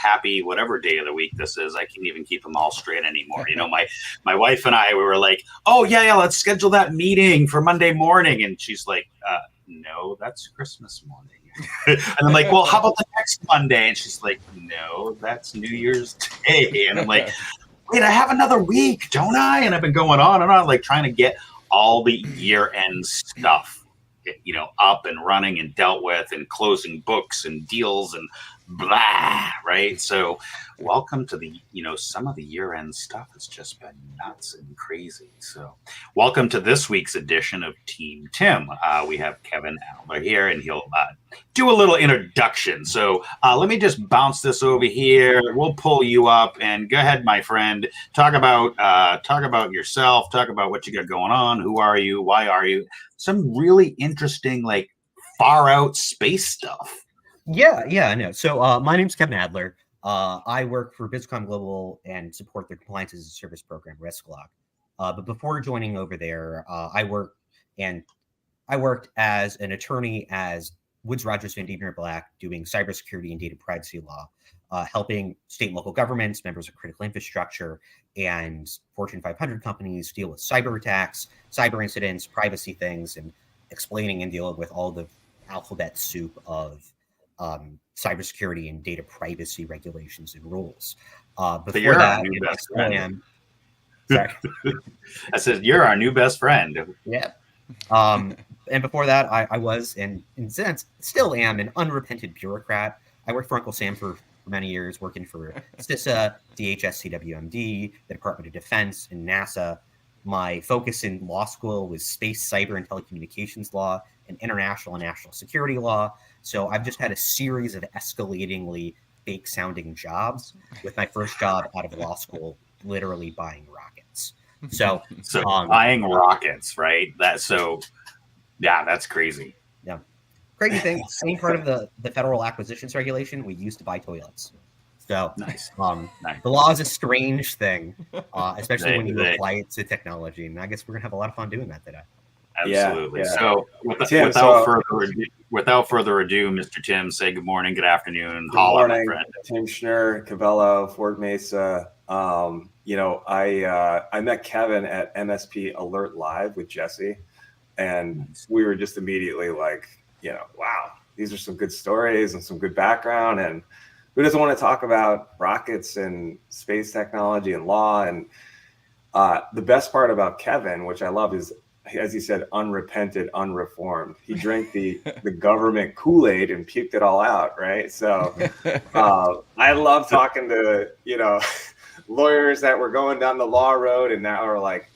happy whatever day of the week this is. I can't even keep them all straight anymore. My wife and I, we were like, oh yeah, let's schedule that meeting for Monday morning. And she's like, no, that's Christmas morning. And I'm like, well, how about the next Monday? And she's like, no, that's New Year's Day. And I'm like, wait, I have another week, don't I? And I've been going on and on, like trying to get all the year-end stuff, up and running and dealt with, and closing books and deals and blah, right? So welcome to the, some of the year-end stuff has just been nuts and crazy. So welcome to this week's edition of Team Tim. We have Kevin Adler here, and he'll do a little introduction. So let me just bounce this over here. We'll pull you up, and go ahead, my friend. Talk about yourself. Talk about what you got going on. Who are you? Why are you? Some really interesting, like far out space stuff. Yeah, I know. So my name's Kevin Adler. I work for BizCom Global and support their compliance as a service program, RiskLock. But before joining over there, I worked as an attorney as Woods Rogers Van Devener Black, doing cybersecurity and data privacy law, helping state and local governments, members of critical infrastructure, and Fortune 500 companies deal with cyber attacks, cyber incidents, privacy things, and explaining and dealing with all the alphabet soup of cybersecurity and data privacy regulations and rules. Before that, I said, you're our new best friend. Yeah. And before that, I was, and in a sense, still am, an unrepentant bureaucrat. I worked for Uncle Sam for many years, working for CISA, DHS, CWMD, the Department of Defense, and NASA. My focus in law school was space, cyber, and telecommunications law, and international and national security law. So I've just had a series of escalatingly fake-sounding jobs, with my first job out of law school literally buying rockets. So buying rockets, right? That's crazy. Yeah. Crazy thing, same part of the federal acquisitions regulation we used to buy toilets. So nice. The law is a strange thing, especially when you apply it to technology. And I guess we're going to have a lot of fun doing that today. Absolutely. Yeah. So without further ado, Mr. Tim, say good morning, good afternoon. Good morning, my friend. Tim Schnur, Cabello, Fort Mesa. I met Kevin at MSP Alert Live with Jesse, and we were just immediately like, wow, these are some good stories and some good background, and who doesn't want to talk about rockets and space technology and law? And the best part about Kevin, which I love, is, as he said, unrepented, unreformed. He drank the government Kool-Aid and puked it all out, right? So I love talking to, lawyers that were going down the law road and now are like,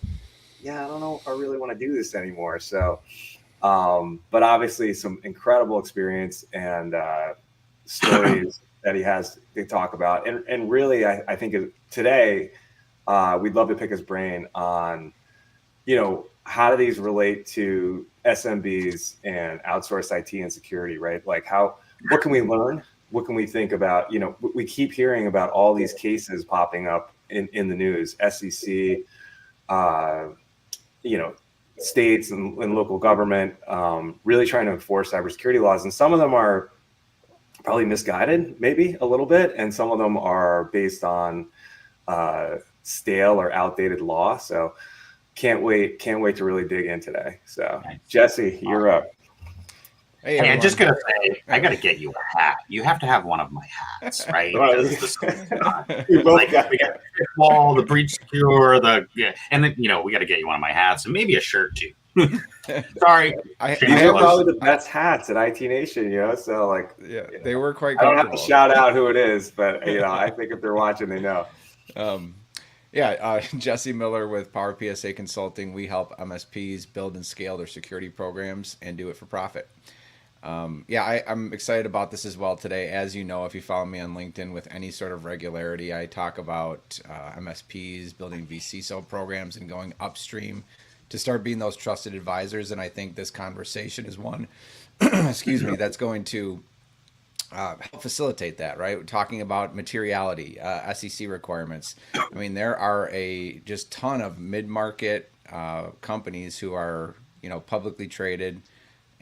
yeah, I don't know if I really want to do this anymore. So, but obviously some incredible experience and stories that he has to talk about. And really, I think today, we'd love to pick his brain on, how do these relate to SMBs and outsourced IT and security, right? Like what can we learn? What can we think about? We keep hearing about all these cases popping up in the news, SEC, states and local government, really trying to enforce cybersecurity laws. And some of them are probably misguided, maybe a little bit. And some of them are based on stale or outdated law. So can't wait to really dig in today. So Jesse, you're up. Hey, I'm just gonna say, I gotta get you a hat. You have to have one of my hats, right? We got the wall, the breach secure, and then we got to get you one of my hats and maybe a shirt too. Sorry, these are probably the best hats at IT Nation, So they were quite. I don't have to shout out who it is, but I think if they're watching, they know. Jesse Miller with Power PSA Consulting. We help MSPs build and scale their security programs and do it for profit. I'm excited about this as well today. As you know, if you follow me on LinkedIn with any sort of regularity, I talk about MSPs building vCISO programs and going upstream to start being those trusted advisors. And I think this conversation is one, that's going to help facilitate that, right? We're talking about materiality, SEC requirements. I mean, there are a just ton of mid-market companies who are, publicly traded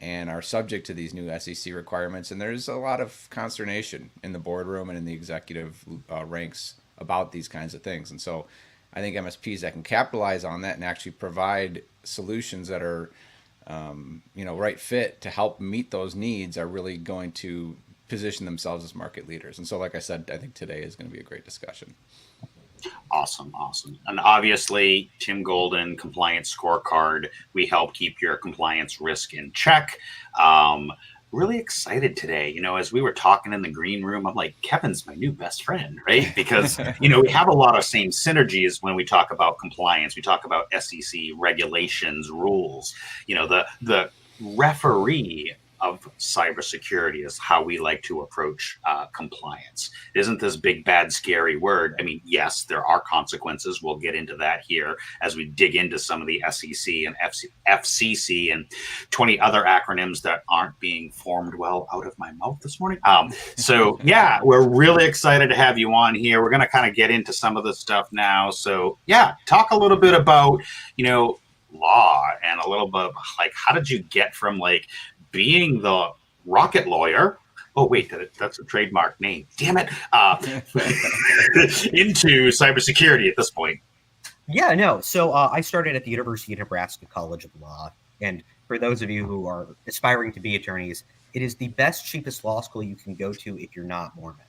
and are subject to these new SEC requirements. And there's a lot of consternation in the boardroom and in the executive ranks about these kinds of things. And so I think MSPs that can capitalize on that and actually provide solutions that are, right fit to help meet those needs are really going to position themselves as market leaders. And so, like I said, I think today is going to be a great discussion. Awesome. And obviously, Tim Golden, Compliance Scorecard, we help keep your compliance risk in check. Really excited today. As we were talking in the green room, I'm like, Kevin's my new best friend, right? Because, we have a lot of same synergies when we talk about compliance. We talk about SEC regulations, rules. The referee of cybersecurity is how we like to approach compliance. It isn't this big, bad, scary word. I mean, yes, there are consequences. We'll get into that here as we dig into some of the SEC and FCC and 20 other acronyms that aren't being formed well out of my mouth this morning. So yeah, we're really excited to have you on here. We're going to kind of get into some of the stuff now. So yeah, talk a little bit about, law and a little bit like, how did you get from being the rocket lawyer, oh wait, that's a trademark name, damn it, into cybersecurity at this point? Yeah, no. So I started at the University of Nebraska College of Law. And for those of you who are aspiring to be attorneys, it is the best, cheapest law school you can go to if you're not Mormon.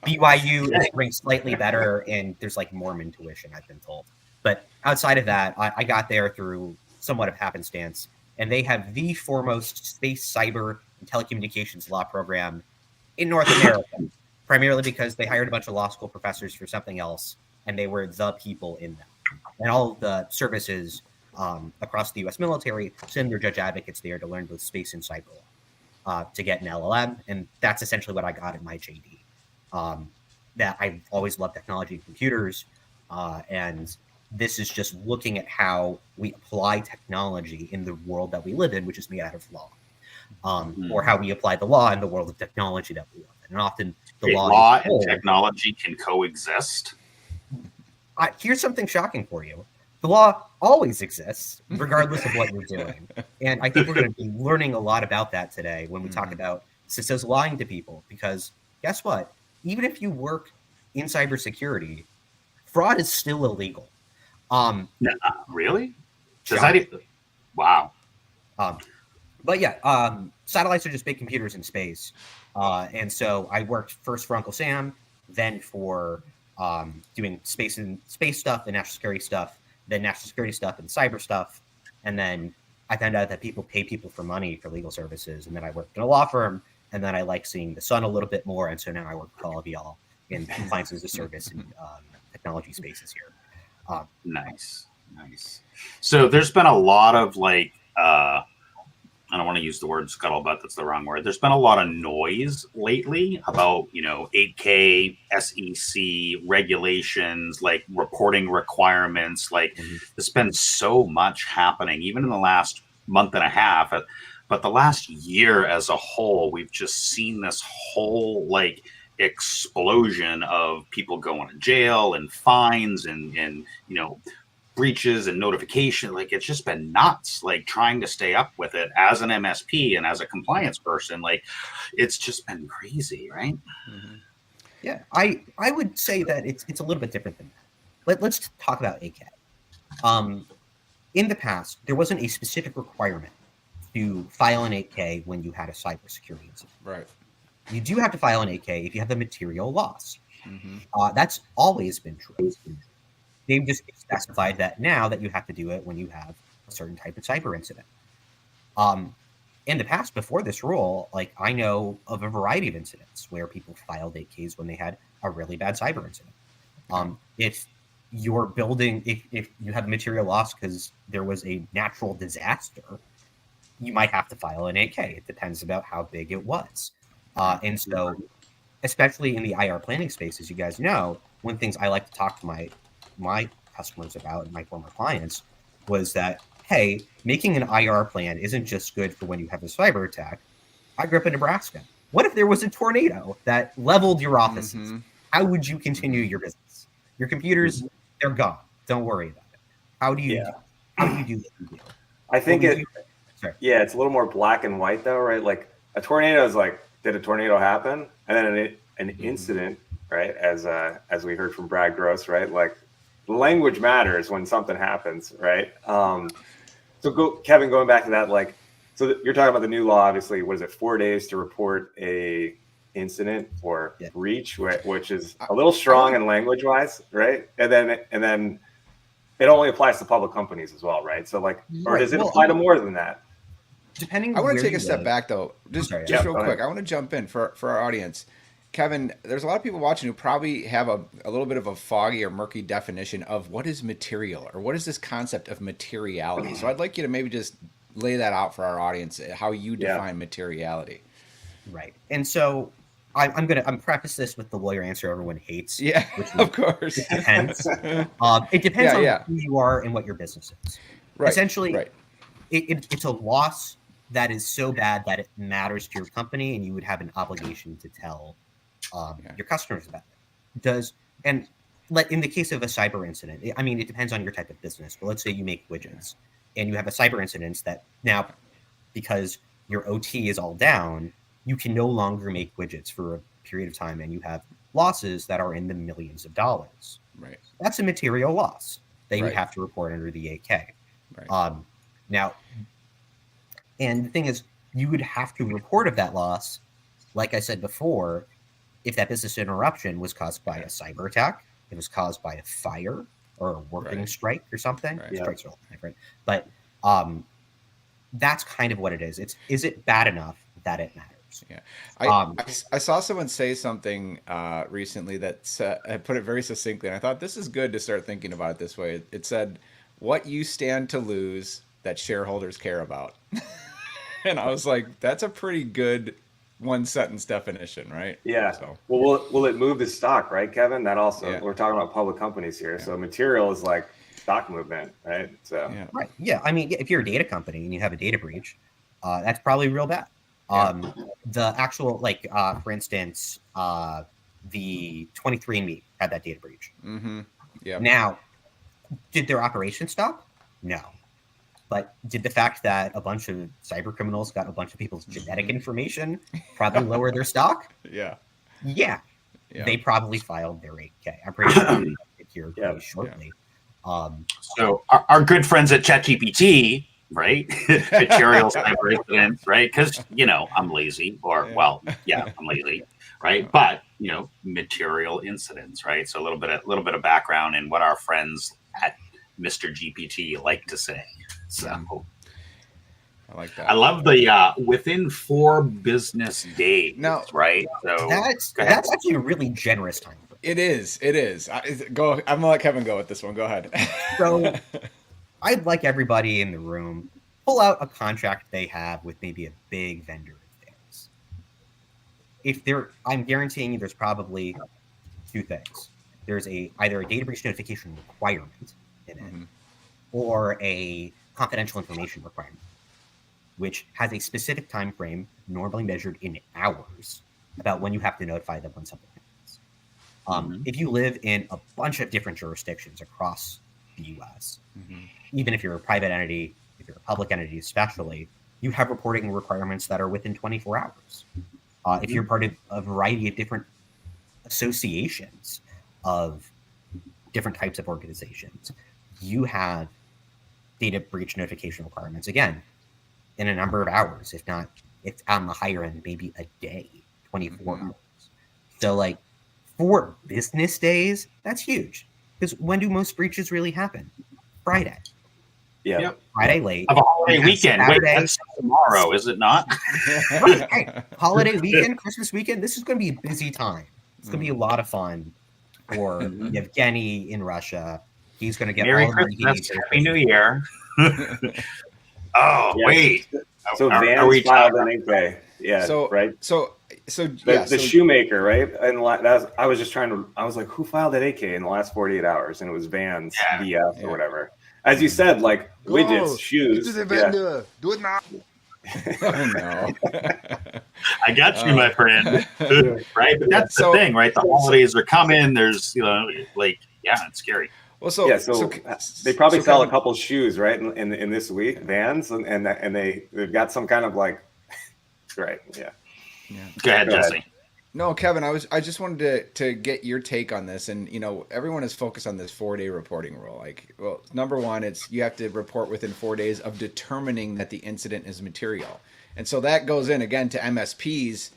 BYU is ranked slightly better, and there's Mormon tuition, I've been told. But outside of that, I got there through somewhat of happenstance. And they have the foremost space, cyber, and telecommunications law program in North America, primarily because they hired a bunch of law school professors for something else, and they were the people in them. And all of the services across the U.S. military send their judge advocates there to learn both space and cyber law to get an LLM, and that's essentially what I got at my JD. That I've always loved technology and computers, and this is just looking at how we apply technology in the world that we live in, which is made out of law, or how we apply the law in the world of technology that we live in. And often the law and technology can coexist. Here's something shocking for you. The law always exists, regardless of what you're doing. And I think we're going to be learning a lot about that today when we talk about CISOs lying to people, because guess what? Even if you work in cybersecurity, fraud is still illegal. Really? Does that even? Wow. But yeah, satellites are just big computers in space. And so I worked first for Uncle Sam, then for doing space stuff and national security stuff, then national security stuff and cyber stuff. And then I found out that people pay people for money for legal services. And then I worked in a law firm, and then I like seeing the sun a little bit more. And so now I work with all of y'all in compliance as a service and technology spaces here. Nice. So there's been a lot of I don't want to use the word scuttlebutt, that's the wrong word. There's been a lot of noise lately about, 8K, SEC regulations, reporting requirements. There's been so much happening, even in the last month and a half. But the last year as a whole, we've just seen this whole explosion of people going to jail and fines and breaches and notification. It's just been nuts, trying to stay up with it as an MSP and as a compliance person. It's just been crazy, right? Yeah, I would say that it's a little bit different than that. Let's talk about 8K. In the past, there wasn't a specific requirement to file an 8K when you had a cybersecurity incident. Right. You do have to file an 8K if you have a material loss. That's always been true. They've just specified that now that you have to do it when you have a certain type of cyber incident. In the past, before this rule, I know of a variety of incidents where people filed 8Ks when they had a really bad cyber incident. If you're building, if you have a material loss because there was a natural disaster, you might have to file an 8K. It depends about how big it was. And so, especially in the IR planning space, as you guys know, one of the things I like to talk to my customers about and my former clients was that, hey, making an IR plan isn't just good for when you have a cyber attack. I grew up in Nebraska. What if there was a tornado that leveled your offices? How would you continue your business? Your computers, they're gone. Don't worry about it. How do you do what you do? I think Sorry. Yeah, it's a little more black and white though, right? Like a tornado is like, did a tornado happen? And then an incident, right? As we heard from Brad Gross, right? Like language matters when something happens, right? Kevin, going back to that, like, so you're talking about the new law, obviously, what is it, 4 days to report a incident or breach, which is a little strong in language wise, right? And then it only applies to public companies as well, right? So like, or does it apply to more than that? Depending. I want to take a step back though, just real quick. I want to jump in for our audience. Kevin, there's a lot of people watching who probably have a little bit of a foggy or murky definition of what is material or what is this concept of materiality. So I'd like you to maybe just lay that out for our audience, how you define materiality. Right. And so I'm preface this with the lawyer answer everyone hates. Yeah, of course. It depends. It depends on who you are and what your business is. Right. Essentially, it's a loss that is so bad that it matters to your company, and you would have an obligation to tell your customers about it. In the case of a cyber incident, I mean, it depends on your type of business. But let's say you make widgets, and you have a cyber incident that now, because your OT is all down, you can no longer make widgets for a period of time, and you have losses that are in the millions of dollars. Right. That's a material loss that you have to report under the AK. Right. Now, and the thing is, you would have to report of that loss, like I said before, if that business interruption was caused by a cyber attack, it was caused by a fire or a working strike or something. Right. Strikes are all different, but that's kind of what it is. Is it bad enough that it matters? Yeah, I saw someone say something recently that I put it very succinctly, and I thought this is good to start thinking about it this way. It said, "What you stand to lose that shareholders care about," and I was like, "That's a pretty good one sentence definition, right?" Yeah. So. Well, will it move the stock, right, Kevin? That also we're talking about public companies here, so material is like stock movement, right? So right, yeah. I mean, if you're a data company and you have a data breach, that's probably real bad. The actual, for instance, the 23andMe had that data breach. Mm-hmm. Yeah. Now, did their operation stop? No. But did the fact that a bunch of cyber criminals got a bunch of people's genetic information probably lower their stock? Yeah. Yeah. They probably filed their 8K. I'm pretty sure they'll get here pretty shortly. So our good friends at ChatGPT, right? Material cyber incidents, right? Because I'm lazy, I'm lazy, right? But material incidents, right? So a little bit of background in what our friends at Mr. GPT like to say. So I like that. I love the within 4 business days. Now, right? So that's actually a really generous time. It is. I'm gonna let Kevin go with this one. Go ahead. So I'd like everybody in the room pull out a contract they have with maybe a big vendor of theirs. I'm guaranteeing you there's probably 2 things. There's either a data breach notification requirement in it, or a confidential information requirement, which has a specific time frame, normally measured in hours, about when you have to notify them when something happens. If you live in a bunch of different jurisdictions across the U.S., even if you're a private entity, if you're a public entity especially, you have reporting requirements that are within 24 hours. If you're part of a variety of different associations of different types of organizations, you have data breach notification requirements, again, in a number of hours, if not, it's on the higher end, maybe a day, 24 hours. So 4 business days, that's huge. Because when do most breaches really happen? Friday. Yeah. Yep. Friday late. Of a holiday weekend. Wait, that's tomorrow, is it not? Right. Hey, holiday weekend, Christmas weekend, this is going to be a busy time. It's going to be a lot of fun for Yevgeny in Russia. He's going to get Merry all the money he Christmas, needs. Happy New Year. Wait. So are Vans we filed an 8K. Yeah. So right. So the shoemaker, right? And I was just I was like, who filed that 8K in the last 48 hours? And it was Vans VF or whatever. As you said, widgets, shoes. This is a vendor. Do it now. Oh no. I got you, my friend. Right? But that's the thing, right? The holidays are coming. There's, it's scary. Well, so they probably sell Kevin, a couple shoes, right? In this week, Vans, and they've got some kind of like, right? Yeah. Go ahead, Jesse. No, Kevin, I just wanted to get your take on this, and everyone is focused on this 4-day reporting rule. Like, well, number one, it's you have to report within 4 days of determining that the incident is material, and so that goes in again to MSPs.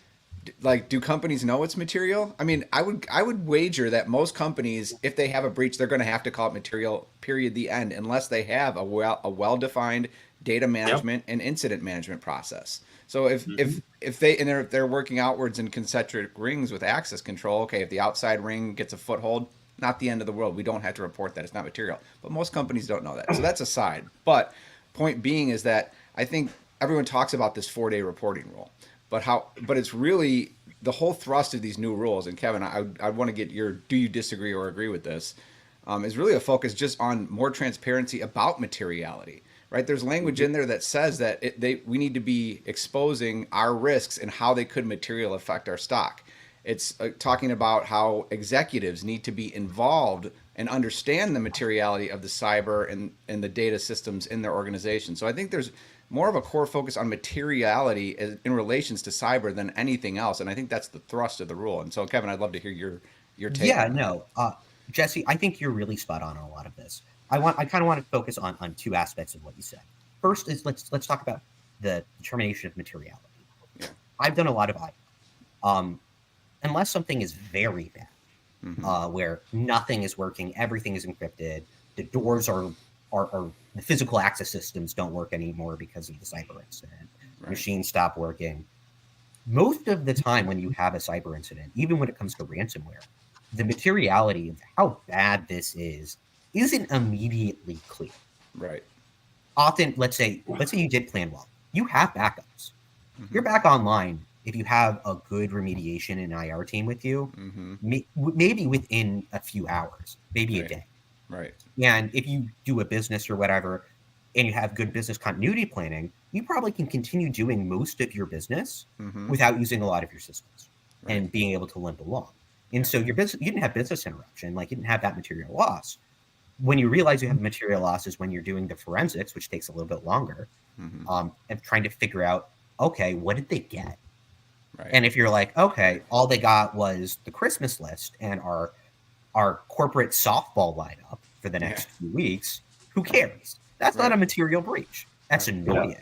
Like, do companies know it's material? I mean, I would wager that most companies, if they have a breach, they're going to have to call it material. Period. The end, unless they have a well-defined data management and incident management process. So if they're working outwards in concentric rings with access control, okay, if the outside ring gets a foothold, not the end of the world. We don't have to report that it's not material. But most companies don't know that. So that's aside. But point being is that I think everyone talks about this 4-day reporting rule, but it's really the whole thrust of these new rules. And Kevin, I want to get your, do you disagree or agree with this? Is really a focus just on more transparency about materiality. Right, there's language in there that says that we need to be exposing our risks and how they could materially affect our stock. It's talking about how executives need to be involved and understand the materiality of the cyber and the data systems in their organization. So I think there's more of a core focus on materiality in relations to cyber than anything else, and I think that's the thrust of the rule. And so, Kevin, I'd love to hear your take. Yeah, no, Jesse, I think you're really spot on a lot of this. I kind of want to focus on two aspects of what you said. First is let's talk about the determination of materiality. Yeah. I've done a lot of IPA. Unless something is very bad, where nothing is working, everything is encrypted, the doors are the physical access systems don't work anymore because of the cyber incident. Right. Machines stop working. Most of the time when you have a cyber incident, even when it comes to ransomware, the materiality of how bad this isn't immediately clear. Right. Often, let's say you did plan well. You have backups. You're back online if you have a good remediation and IR team with you, maybe within a few hours, maybe a day. Right. And if you do a business or whatever, and you have good business continuity planning, you probably can continue doing most of your business without using a lot of your systems and being able to limp along. And so your business, you didn't have business interruption, like you didn't have that material loss. When you realize you have material losses when you're doing the forensics, which takes a little bit longer, and trying to figure out, okay, what did they get? Right. And if you're like, okay, all they got was the Christmas list and our corporate softball lineup for the next few weeks, who cares? That's not a material breach. That's annoying.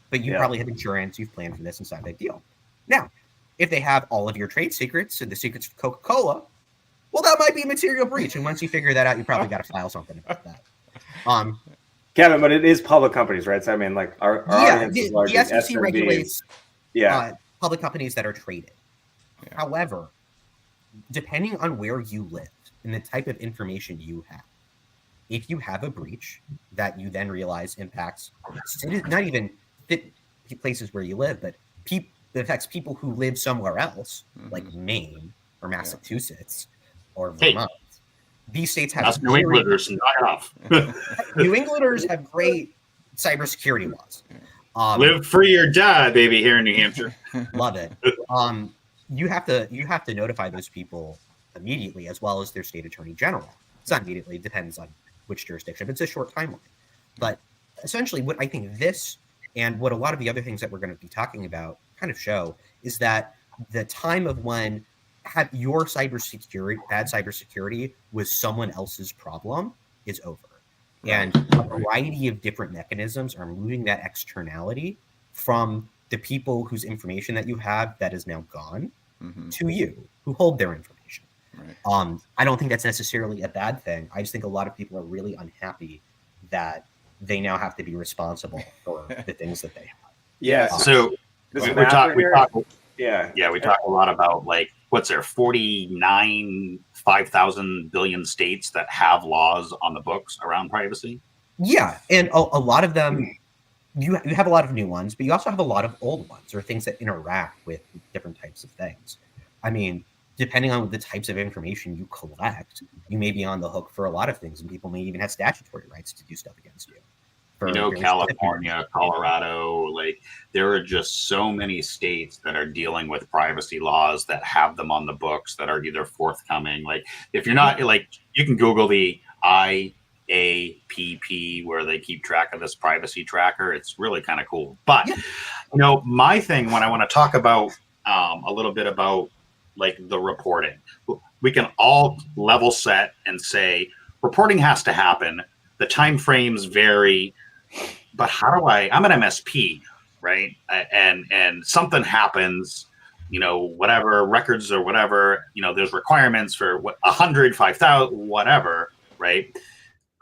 But you probably have insurance, you've planned for this, and it's not a big deal. Now, if they have all of your trade secrets and the secrets of Coca-Cola, well, that might be a material breach. And once you figure that out, you probably got to file something about that. Kevin, but it is public companies, right? So I mean, like our audience is large. The SEC regulates public companies that are traded. Yeah. However, depending on where you live and the type of information you have, if you have a breach that you then realize impacts not even places where you live, but it affects people who live somewhere else, like Maine or Massachusetts or Vermont. These states have New Englanders, knock it off. New Englanders have great cybersecurity laws. Live free or die, baby, here in New Hampshire. Love it. You have to notify those people immediately, as well as their state attorney general. It's not immediately; it depends on which jurisdiction. But it's a short timeline. But essentially, what I think this and what a lot of the other things that we're going to be talking about kind of show is that the time of when your bad cybersecurity was someone else's problem is over. And a variety of different mechanisms are moving that externality from the people whose information that you have that is now gone to you, who hold their information. Right. I don't think that's necessarily a bad thing. I just think a lot of people are really unhappy that they now have to be responsible for the things that they have. Yeah. So we talk a lot about, like, what's there, 5,000 billion states that have laws on the books around privacy? Yeah, and a lot of them, you have a lot of new ones, but you also have a lot of old ones or things that interact with different types of things. I mean, depending on the types of information you collect, you may be on the hook for a lot of things, and people may even have statutory rights to do stuff against you. California, Colorado, like there are just so many states that are dealing with privacy laws that have them on the books that are either forthcoming. Like if you're not, like, you can Google the IAPP, where they keep track of this privacy tracker. It's really kind of cool. But my thing when I want to talk about a little bit about like the reporting, we can all level set and say reporting has to happen. The time frames vary, but how do I'm an MSP, right? And something happens, whatever records or whatever, there's requirements for 100, 5,000, whatever, right?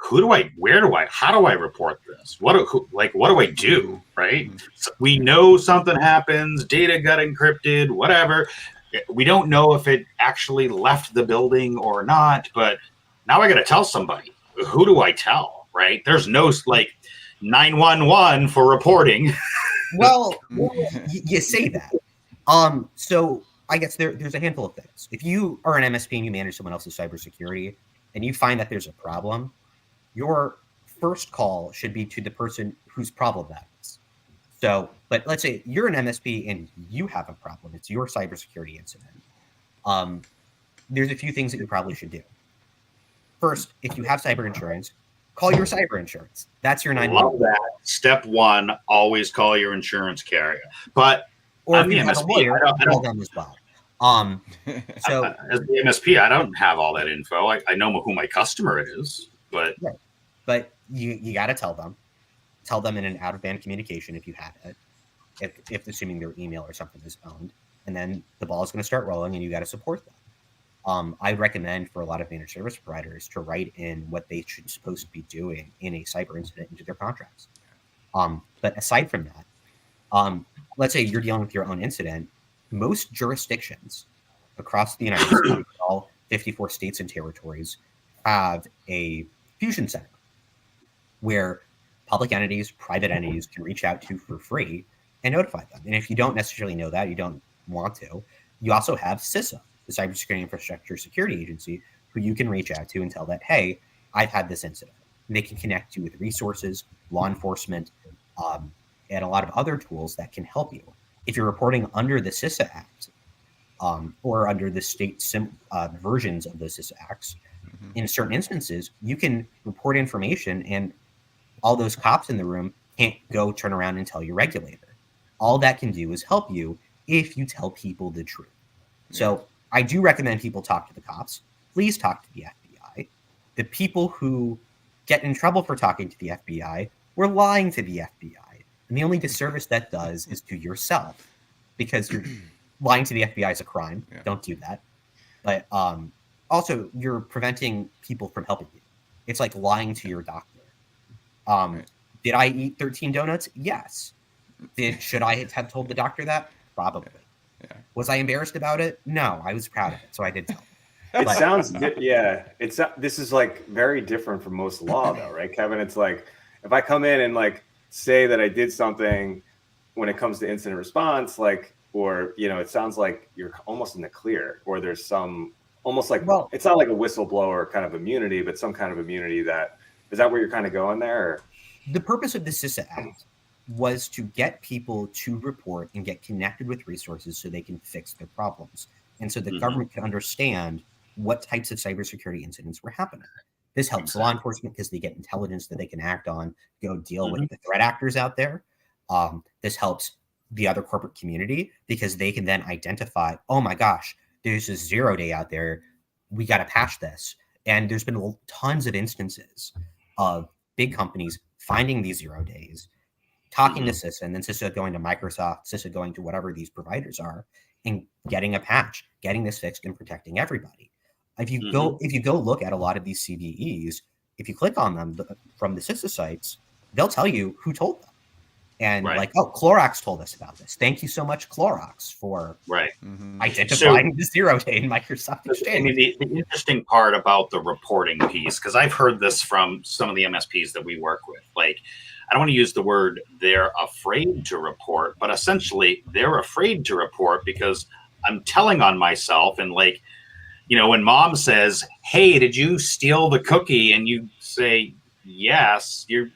How do I report this? What do I do? Right? So we know something happens, data got encrypted, whatever. We don't know if it actually left the building or not, but now I got to tell somebody. Who do I tell? Right? There's no 911 for reporting. Well, you say that. So I guess there's a handful of things. If you are an MSP and you manage someone else's cybersecurity and you find that there's a problem, your first call should be to the person whose problem that is. So, but let's say you're an MSP and you have a problem. It's your cybersecurity incident. There's a few things that you probably should do. First, if you have cyber insurance, call your cyber insurance. That's your 911. Love that. Step one, always call your insurance carrier. But or if you have a lawyer, call them as well. So as the MSP, I don't have all that info. I know who my customer is, but you got to tell them in an out-of-band communication if you have it, if assuming their email or something is owned, and then the ball is going to start rolling, and you got to support them. I recommend for a lot of managed service providers to write in what they should supposed to be doing in a cyber incident into their contracts. But aside from that, let's say you're dealing with your own incident. Most jurisdictions across the United States, all 54 states and territories, have a fusion center where public entities, private entities can reach out to for free and notify them. And if you don't necessarily know that, you don't want to, you also have CISA, the Cybersecurity Infrastructure Security Agency, who you can reach out to and tell that, hey, I've had this incident. And they can connect you with resources, law enforcement, and a lot of other tools that can help you. If you're reporting under the CISA Act or under the state versions of the CISA Acts, in certain instances, you can report information and all those cops in the room can't go turn around and tell your regulator. All that can do is help you if you tell people the truth. So I do recommend people talk to the cops. Please talk to the FBI. The people who get in trouble for talking to the FBI were lying to the FBI. And the only disservice that does is to yourself, because you're lying to the FBI is a crime. Yeah. Don't do that. But also, you're preventing people from helping you. It's like lying to your doctor. Did I eat 13 donuts? Yes. Should I have told the doctor that? Probably. Yeah. Was I embarrassed about it? No, I was proud of it, so I did tell him. It sounds, this is like very different from most law, though, right, Kevin? It's like if I come in and like say that I did something when it comes to incident response, like, or it sounds like you're almost in the clear, or there's some almost like, well, it's not like a whistleblower kind of immunity, but some kind of immunity is that where you're kind of going there? Or? The purpose of the CISA Act was to get people to report and get connected with resources so they can fix their problems. And so the government can understand what types of cybersecurity incidents were happening. This helps law enforcement because they get intelligence that they can act on, go deal with the threat actors out there. This helps the other corporate community because they can then identify, oh my gosh, there's a 0 day out there. We got to patch this. And there's been tons of instances of big companies finding these 0 days, talking to CISA, and then CISA going to Microsoft, CISA going to whatever these providers are, and getting a patch, getting this fixed, and protecting everybody. If you go look at a lot of these CVEs, if you click on them from the CISA sites, they'll tell you who told them. And like, oh, Clorox told us about this. Thank you so much, Clorox, for identifying the 0 day in Microsoft Exchange. I mean, the interesting part about the reporting piece, because I've heard this from some of the MSPs that we work with, like, I don't want to use the word they're afraid to report, but essentially they're afraid to report because I'm telling on myself. And like, when mom says, hey, did you steal the cookie? And you say, yes, you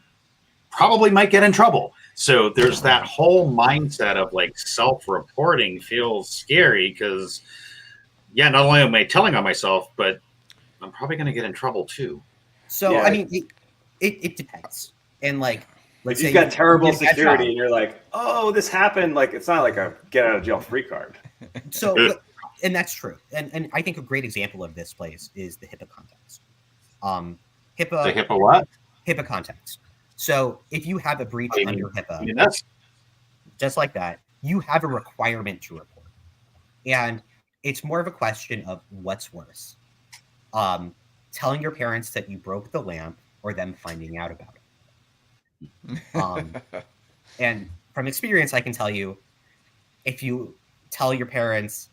probably might get in trouble. So there's that whole mindset of like self-reporting feels scary because, not only am I telling on myself, but I'm probably going to get in trouble too. So Yeah. I mean, it depends. And like, let's If say you've got terrible you did a bad security job. and you're like, oh, this happened, like it's not like a get out of jail free card. So, and that's true. And I think a great example of this place is the HIPAA context. The HIPAA what? HIPAA context. So if you have a breach I mean, under HIPAA, that's just like that, you have a requirement to report. And it's more of a question of what's worse. Telling your parents that you broke the lamp or them finding out about it. And from experience, I can tell you, if you tell your parents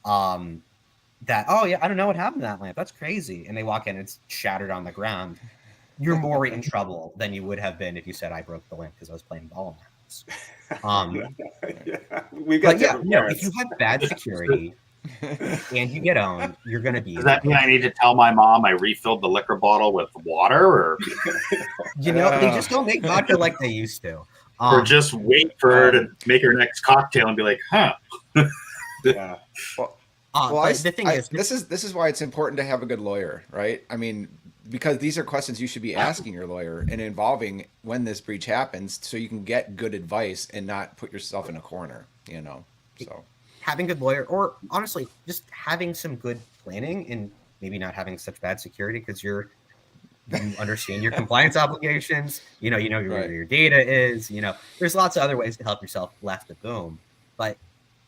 that, oh yeah, I don't know what happened to that lamp, that's crazy, and they walk in and it's shattered on the ground, you're more in trouble than you would have been if you said I broke the lamp because I was playing ball in the house. Yeah, we got different parents. If you have bad security and you get owned, you're going to be. Does that mean I need to tell my mom I refilled the liquor bottle with water, or they just don't make vodka like they used to. or just wait for her to make her next cocktail and be like, huh? Yeah. The thing is, this is why it's important to have a good lawyer, right? I mean, because these are questions you should be asking your lawyer and involving when this breach happens, so you can get good advice and not put yourself in a corner. So having a good lawyer, or honestly, just having some good planning and maybe not having such bad security because you understand your compliance obligations. You know where your data is. There's lots of other ways to help yourself left the boom. But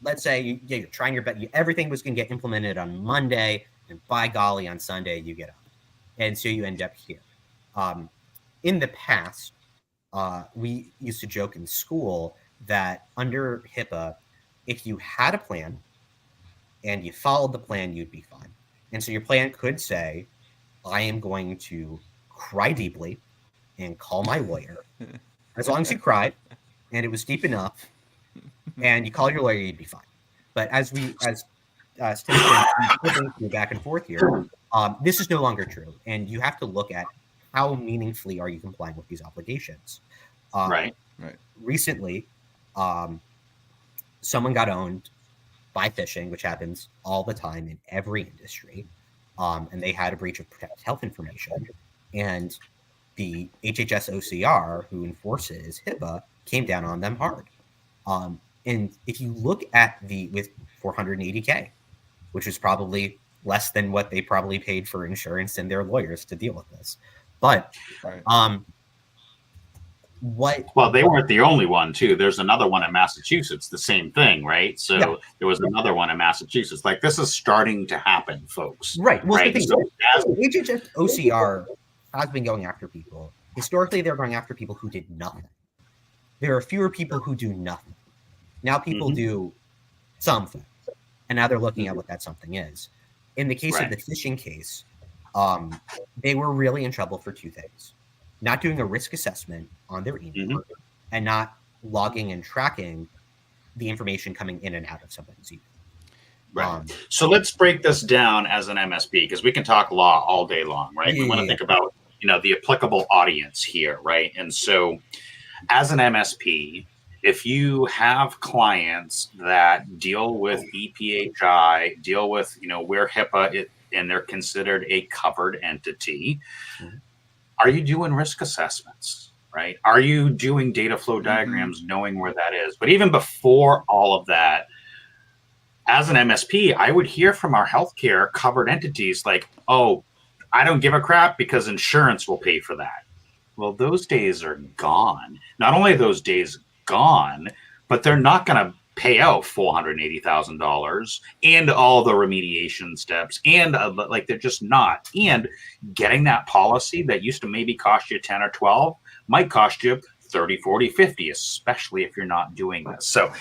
let's say you're trying your best. Everything was going to get implemented on Monday, and by golly, on Sunday you get up, and so you end up here. In the past, we used to joke in school that under HIPAA, if you had a plan and you followed the plan, you'd be fine. And so your plan could say, I am going to cry deeply and call my lawyer. As long as you cried and it was deep enough and you call your lawyer, you'd be fine. But as Tim go back and forth here, this is no longer true. And you have to look at how meaningfully are you complying with these obligations. Right. Recently, someone got owned by phishing, which happens all the time in every industry. And they had a breach of protected health information. And the HHS OCR, who enforces HIPAA, came down on them hard. And if you look at with $480K, which is probably less than what they probably paid for insurance and their lawyers to deal with this. But well, they weren't the only one too. There's another one in Massachusetts, the same thing, right? So there was another one in Massachusetts. Like, this is starting to happen, folks. Right. Well, right? The thing is, HHS OCR has been going after people. Historically, they're going after people who did nothing. There are fewer people who do nothing. Now people do something, and now they're looking at what that something is. In the case of the phishing case, they were really in trouble for two things: not doing a risk assessment on their email, and not logging and tracking the information coming in and out of somebody's email. Right. So let's break this down as an MSP, because we can talk law all day long, right? We want to think about, the applicable audience here, right? And so as an MSP, if you have clients that deal with EPHI, deal with, where HIPAA and they're considered a covered entity, are you doing risk assessments, right? Are you doing data flow diagrams, knowing where that is? But even before all of that, as an MSP, I would hear from our healthcare covered entities like, oh, I don't give a crap because insurance will pay for that. Well, those days are gone. Not only are those days gone, but they're not going to pay out $480,000 and all the remediation steps, and they're just not. And getting that policy that used to maybe cost you 10 or 12 might cost you 30, 40, 50, especially if you're not doing this. So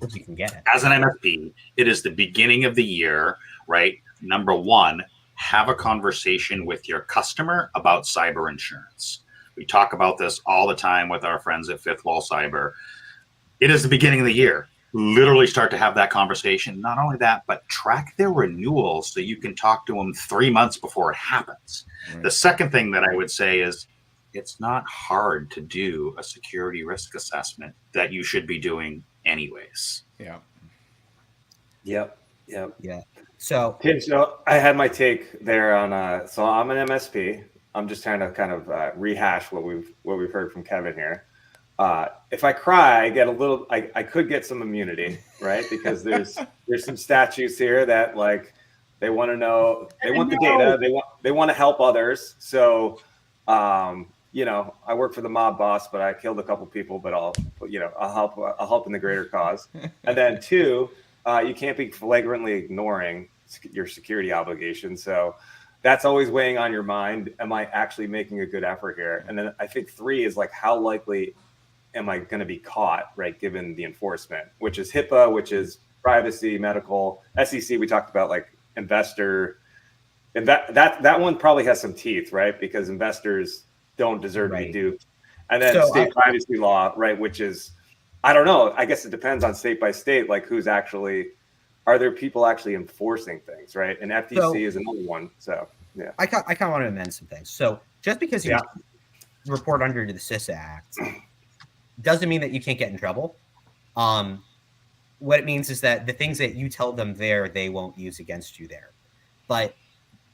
If you can get it. as an MSP, it is the beginning of the year, right? Number one, have a conversation with your customer about cyber insurance. We talk about this all the time with our friends at Fifth Wall Cyber. It is the beginning of the year. Literally start to have that conversation. Not only that, but track their renewals so you can talk to them 3 months before it happens. The second thing that I would say is, it's not hard to do a security risk assessment that you should be doing anyways. Yep. So Tim, so I had my take there on. So I'm an MSP. I'm just trying to kind of rehash what we've heard from Kevin here. If I cry, I get a little. I could get some immunity, right? Because there's some statutes here that like they want to know, they want the data, they want to help others. So, you know, I work for the mob boss, but I killed a couple people, but I'll help in the greater cause. And then two, you can't be flagrantly ignoring your security obligations. So that's always weighing on your mind. Am I actually making a good effort here? And then I think three is like, how likely am I going to be caught, right? Given the enforcement, which is HIPAA, which is privacy, medical, SEC. We talked about like investor, and that one probably has some teeth, right? Because investors don't deserve to be duped. And then state privacy law, right? Which is, I don't know. I guess it depends on state by state, like who's actually, are there people actually enforcing things, right? And FTC is another one. So yeah, I kind of want to amend some things. So just because you report under the CISA Act doesn't mean that you can't get in trouble. What it means is that the things that you tell them there, they won't use against you there. But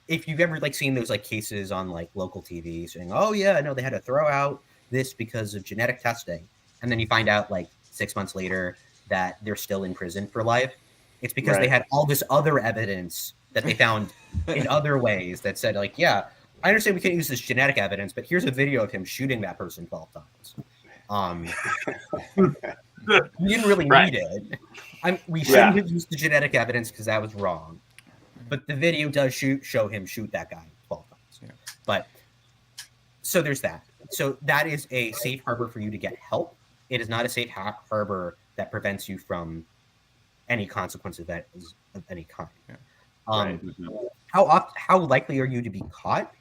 if you've ever like seen those like cases on like local TV saying, oh yeah, no, they had to throw out this because of genetic testing, and then you find out like 6 months later that they're still in prison for life, it's because they had all this other evidence that they found in other ways that said like, yeah, I understand we can't use this genetic evidence, but here's a video of him shooting that person 12 times. We didn't really need it. We shouldn't have used the genetic evidence because that was wrong. But the video does show him shoot that guy 12 times. Yeah. But so there's that. So that is a safe harbor for you to get help. It is not a safe harbor that prevents you from any consequence of that of any kind. Yeah. How likely are you to be caught?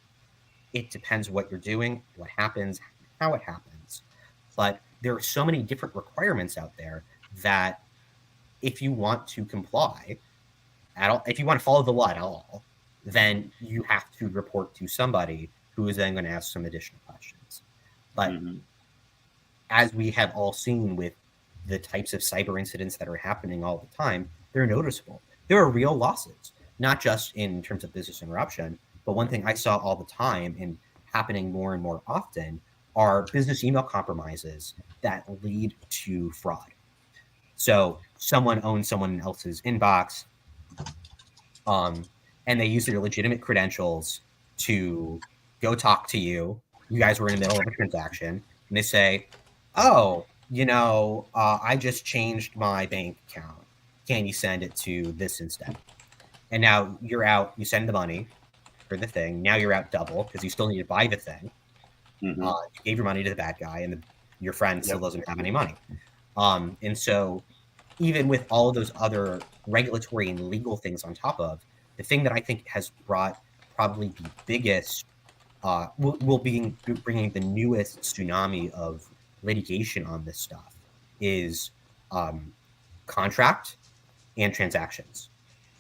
It depends what you're doing, what happens, how it happens. But there are so many different requirements out there that if you want to comply at all, if you want to follow the law at all, then you have to report to somebody who is then going to ask some additional questions. But as we have all seen with the types of cyber incidents that are happening all the time, they're noticeable. There are real losses, not just in terms of business interruption, but one thing I saw all the time and happening more and more often are business email compromises that lead to fraud. So someone owns someone else's inbox, and they use their legitimate credentials to go talk to you. You guys were in the middle of a transaction, and they say, oh, you know, I just changed my bank account. Can you send it to this instead? And now you're out, you send the money for the thing. Now you're out double because you still need to buy the thing. You gave your money to the bad guy, and your friend still doesn't have any money. And so even with all of those other regulatory and legal things on top of, the thing that I think has brought probably the biggest, will be bringing the newest tsunami of litigation on this stuff is contract and transactions.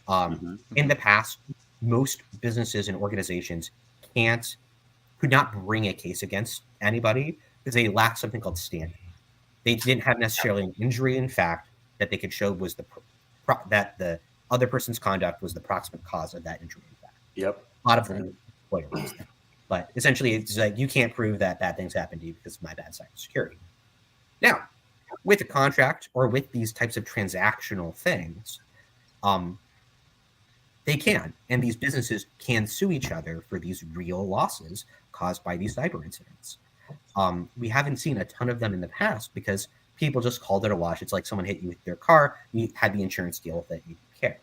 In the past, most businesses and organizations could not bring a case against anybody because they lacked something called standing. They didn't have necessarily an injury in fact that they could show was that the other person's conduct was the proximate cause of that injury in fact. Yep. A lot of them lawyers. But essentially, it's like you can't prove that bad things happened to you because of my bad cybersecurity. Now, with a contract or with these types of transactional things, they can, and these businesses can sue each other for these real losses caused by these cyber incidents. We haven't seen a ton of them in the past because people just called it a wash. It's like someone hit you with their car, you had the insurance deal with it, you didn't care.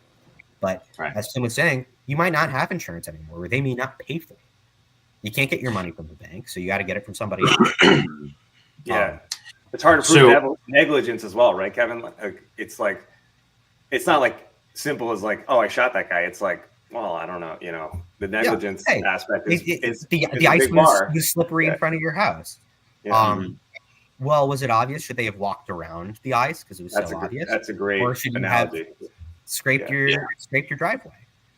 But as Tim was saying, you might not have insurance anymore, or they may not pay for it. You can't get your money from the bank, so you got to get it from somebody else. It's hard to prove negligence as well, right, Kevin? It's like, it's not like simple as like, oh, I shot that guy. It's like, well, I don't know, you know, the negligence aspect is the ice was slippery in front of your house. Well, was it obvious? Should they have walked around the ice because it was so obvious? That's a great analogy. You have scraped your driveway?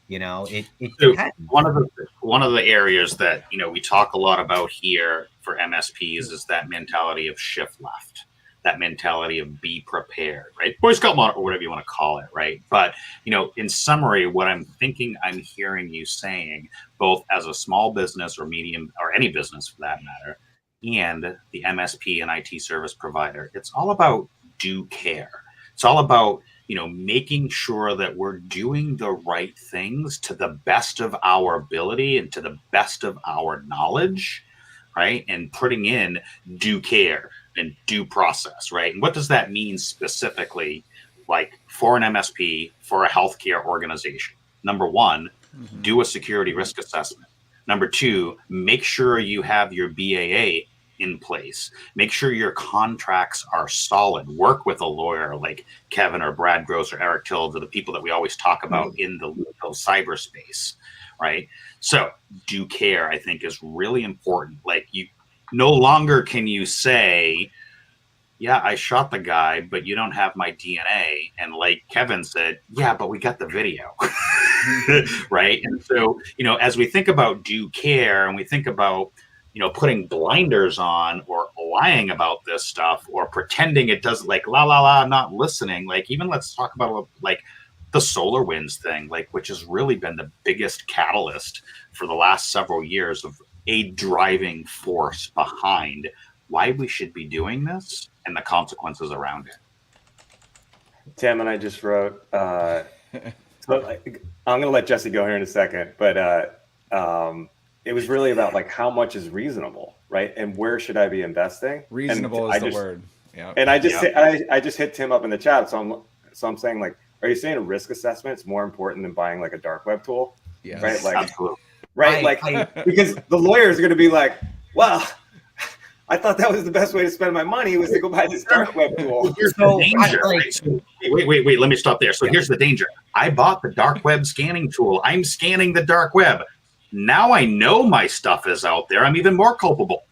You know, it depends. One of the areas that, you know, we talk a lot about here for MSPs is that mentality of shift left. that mentality of be prepared, right? Boy Scout model, or whatever you want to call it, right? But, in summary, what I'm hearing you saying, both as a small business or medium or any business for that matter, and the MSP and IT service provider, it's all about due care. It's all about, making sure that we're doing the right things to the best of our ability and to the best of our knowledge, right? And putting in due care and due process, right? And what does that mean specifically, like for an MSP, for a healthcare organization? Number one, do a security risk assessment. Number two, make sure you have your BAA in place. Make sure your contracts are solid. Work with a lawyer like Kevin or Brad Gross or Eric Tills, or the people that we always talk about in the legal cyberspace, right? So due care, I think, is really important. Like, you no longer can you say, yeah, I shot the guy, but you don't have my DNA. And like Kevin said, yeah, but we got the video, right? And so, as we think about due care and we think about, putting blinders on or lying about this stuff or pretending it doesn't, like, not listening, like, even let's talk about like the SolarWinds thing, like, which has really been the biggest catalyst for the last several years of a driving force behind why we should be doing this and the consequences around it. Tim and I just wrote, so I'm going to let Jesse go here in a second, but it was really about like how much is reasonable, right? And where should I be investing? Reasonable is the word. Yeah. And I just hit Tim up in the chat. So I'm saying, like, are you saying a risk assessment is more important than buying like a dark web tool? Yes. Right. Like, absolutely. Right. Because the lawyers are going to be like, well, I thought that was the best way to spend my money was to go buy this dark web tool. Here's the danger. Right? So, wait. Let me stop there. So here's the danger. I bought the dark web scanning tool. I'm scanning the dark web. Now I know my stuff is out there. I'm even more culpable.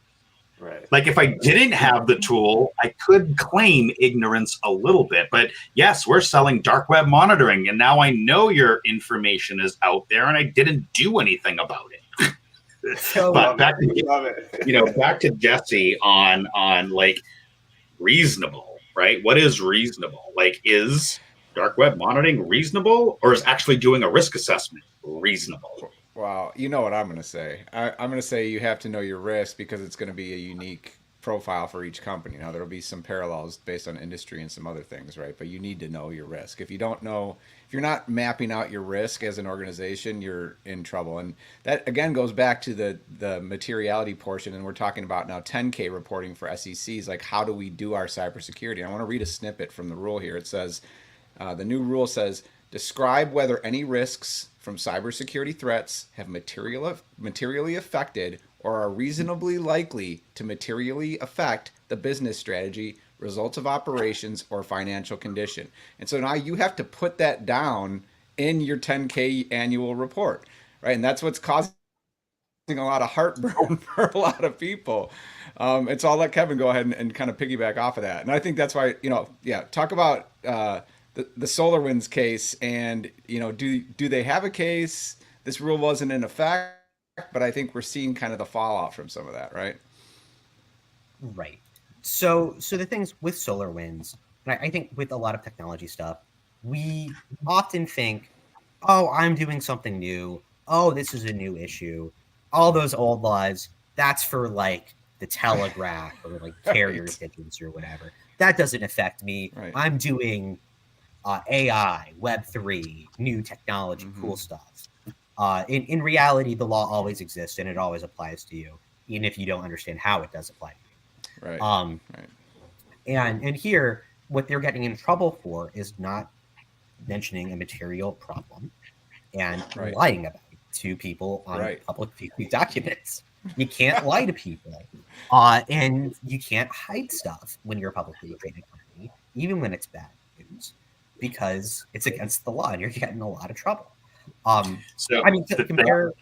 Right. Like, if I didn't have the tool, I could claim ignorance a little bit. But yes, we're selling dark web monitoring, and now I know your information is out there, and I didn't do anything about it. But back to Jesse on like reasonable, right? What is reasonable? Like, is dark web monitoring reasonable, or is actually doing a risk assessment reasonable? Well, you know what I'm going to say. I'm going to say you have to know your risk because it's going to be a unique profile for each company. Now, there will be some parallels based on industry and some other things, right? But you need to know your risk. If you don't know, if you're not mapping out your risk as an organization, you're in trouble. And that, again, goes back to the materiality portion. And we're talking about now 10K reporting for SECs. Like, how do we do our cybersecurity? I want to read a snippet from the rule here. It says, the new rule says, describe whether any risks from cybersecurity threats have materially affected or are reasonably likely to materially affect the business strategy, results of operations, or financial condition. And so now you have to put that down in your 10K annual report, right? And that's what's causing a lot of heartburn for a lot of people. And so I'll let Kevin go ahead and kind of piggyback off of that. And I think that's why, talk about the SolarWinds case, and do they have a case? This rule wasn't in effect, but I think we're seeing kind of the fallout from some of that, right? Right. So the things with SolarWinds, and I think with a lot of technology stuff, we often think, oh, I'm doing something new. Oh, this is a new issue. All those old laws, that's for like the telegraph or like carrier pigeons or whatever. That doesn't affect me. Right. I'm doing AI, Web3, new technology, cool stuff. In reality, the law always exists and it always applies to you, even if you don't understand how it does apply to you. Right. Right. And here, what they're getting in trouble for is not mentioning a material problem and lying about it to people on public documents. You can't lie to people, and you can't hide stuff when you're a publicly traded company, even when it's bad news, because it's against the law and you're getting in a lot of trouble. So I mean, to compare.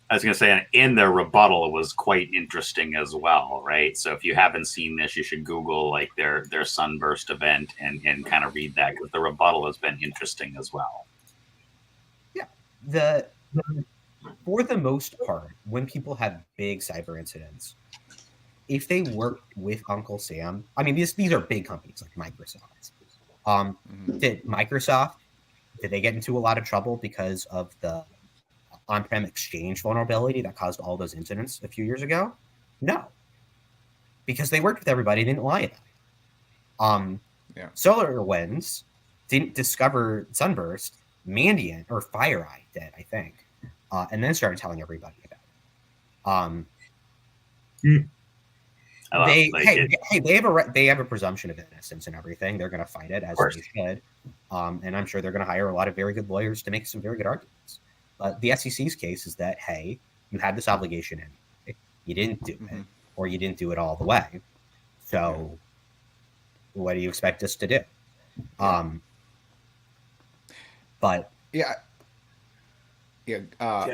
I was going to say, in their rebuttal, it was quite interesting as well, right? So if you haven't seen this, you should Google like their Sunburst event and kind of read that, because the rebuttal has been interesting as well. Yeah, for the most part, when people have big cyber incidents, if they worked with Uncle Sam, I mean, these are big companies like Microsoft. Did they get into a lot of trouble because of the on-prem Exchange vulnerability that caused all those incidents a few years ago? No, because they worked with everybody, didn't lie about it. SolarWinds didn't discover Sunburst. Mandiant or FireEye did, I think, and then started telling everybody about it. They have a presumption of innocence and everything. They're going to fight it as they should, and I'm sure they're going to hire a lot of very good lawyers to make some very good arguments. But the SEC's case is that, hey, you had this obligation and you didn't do it, or you didn't do it all the way. So, what do you expect us to do? But Kevin, I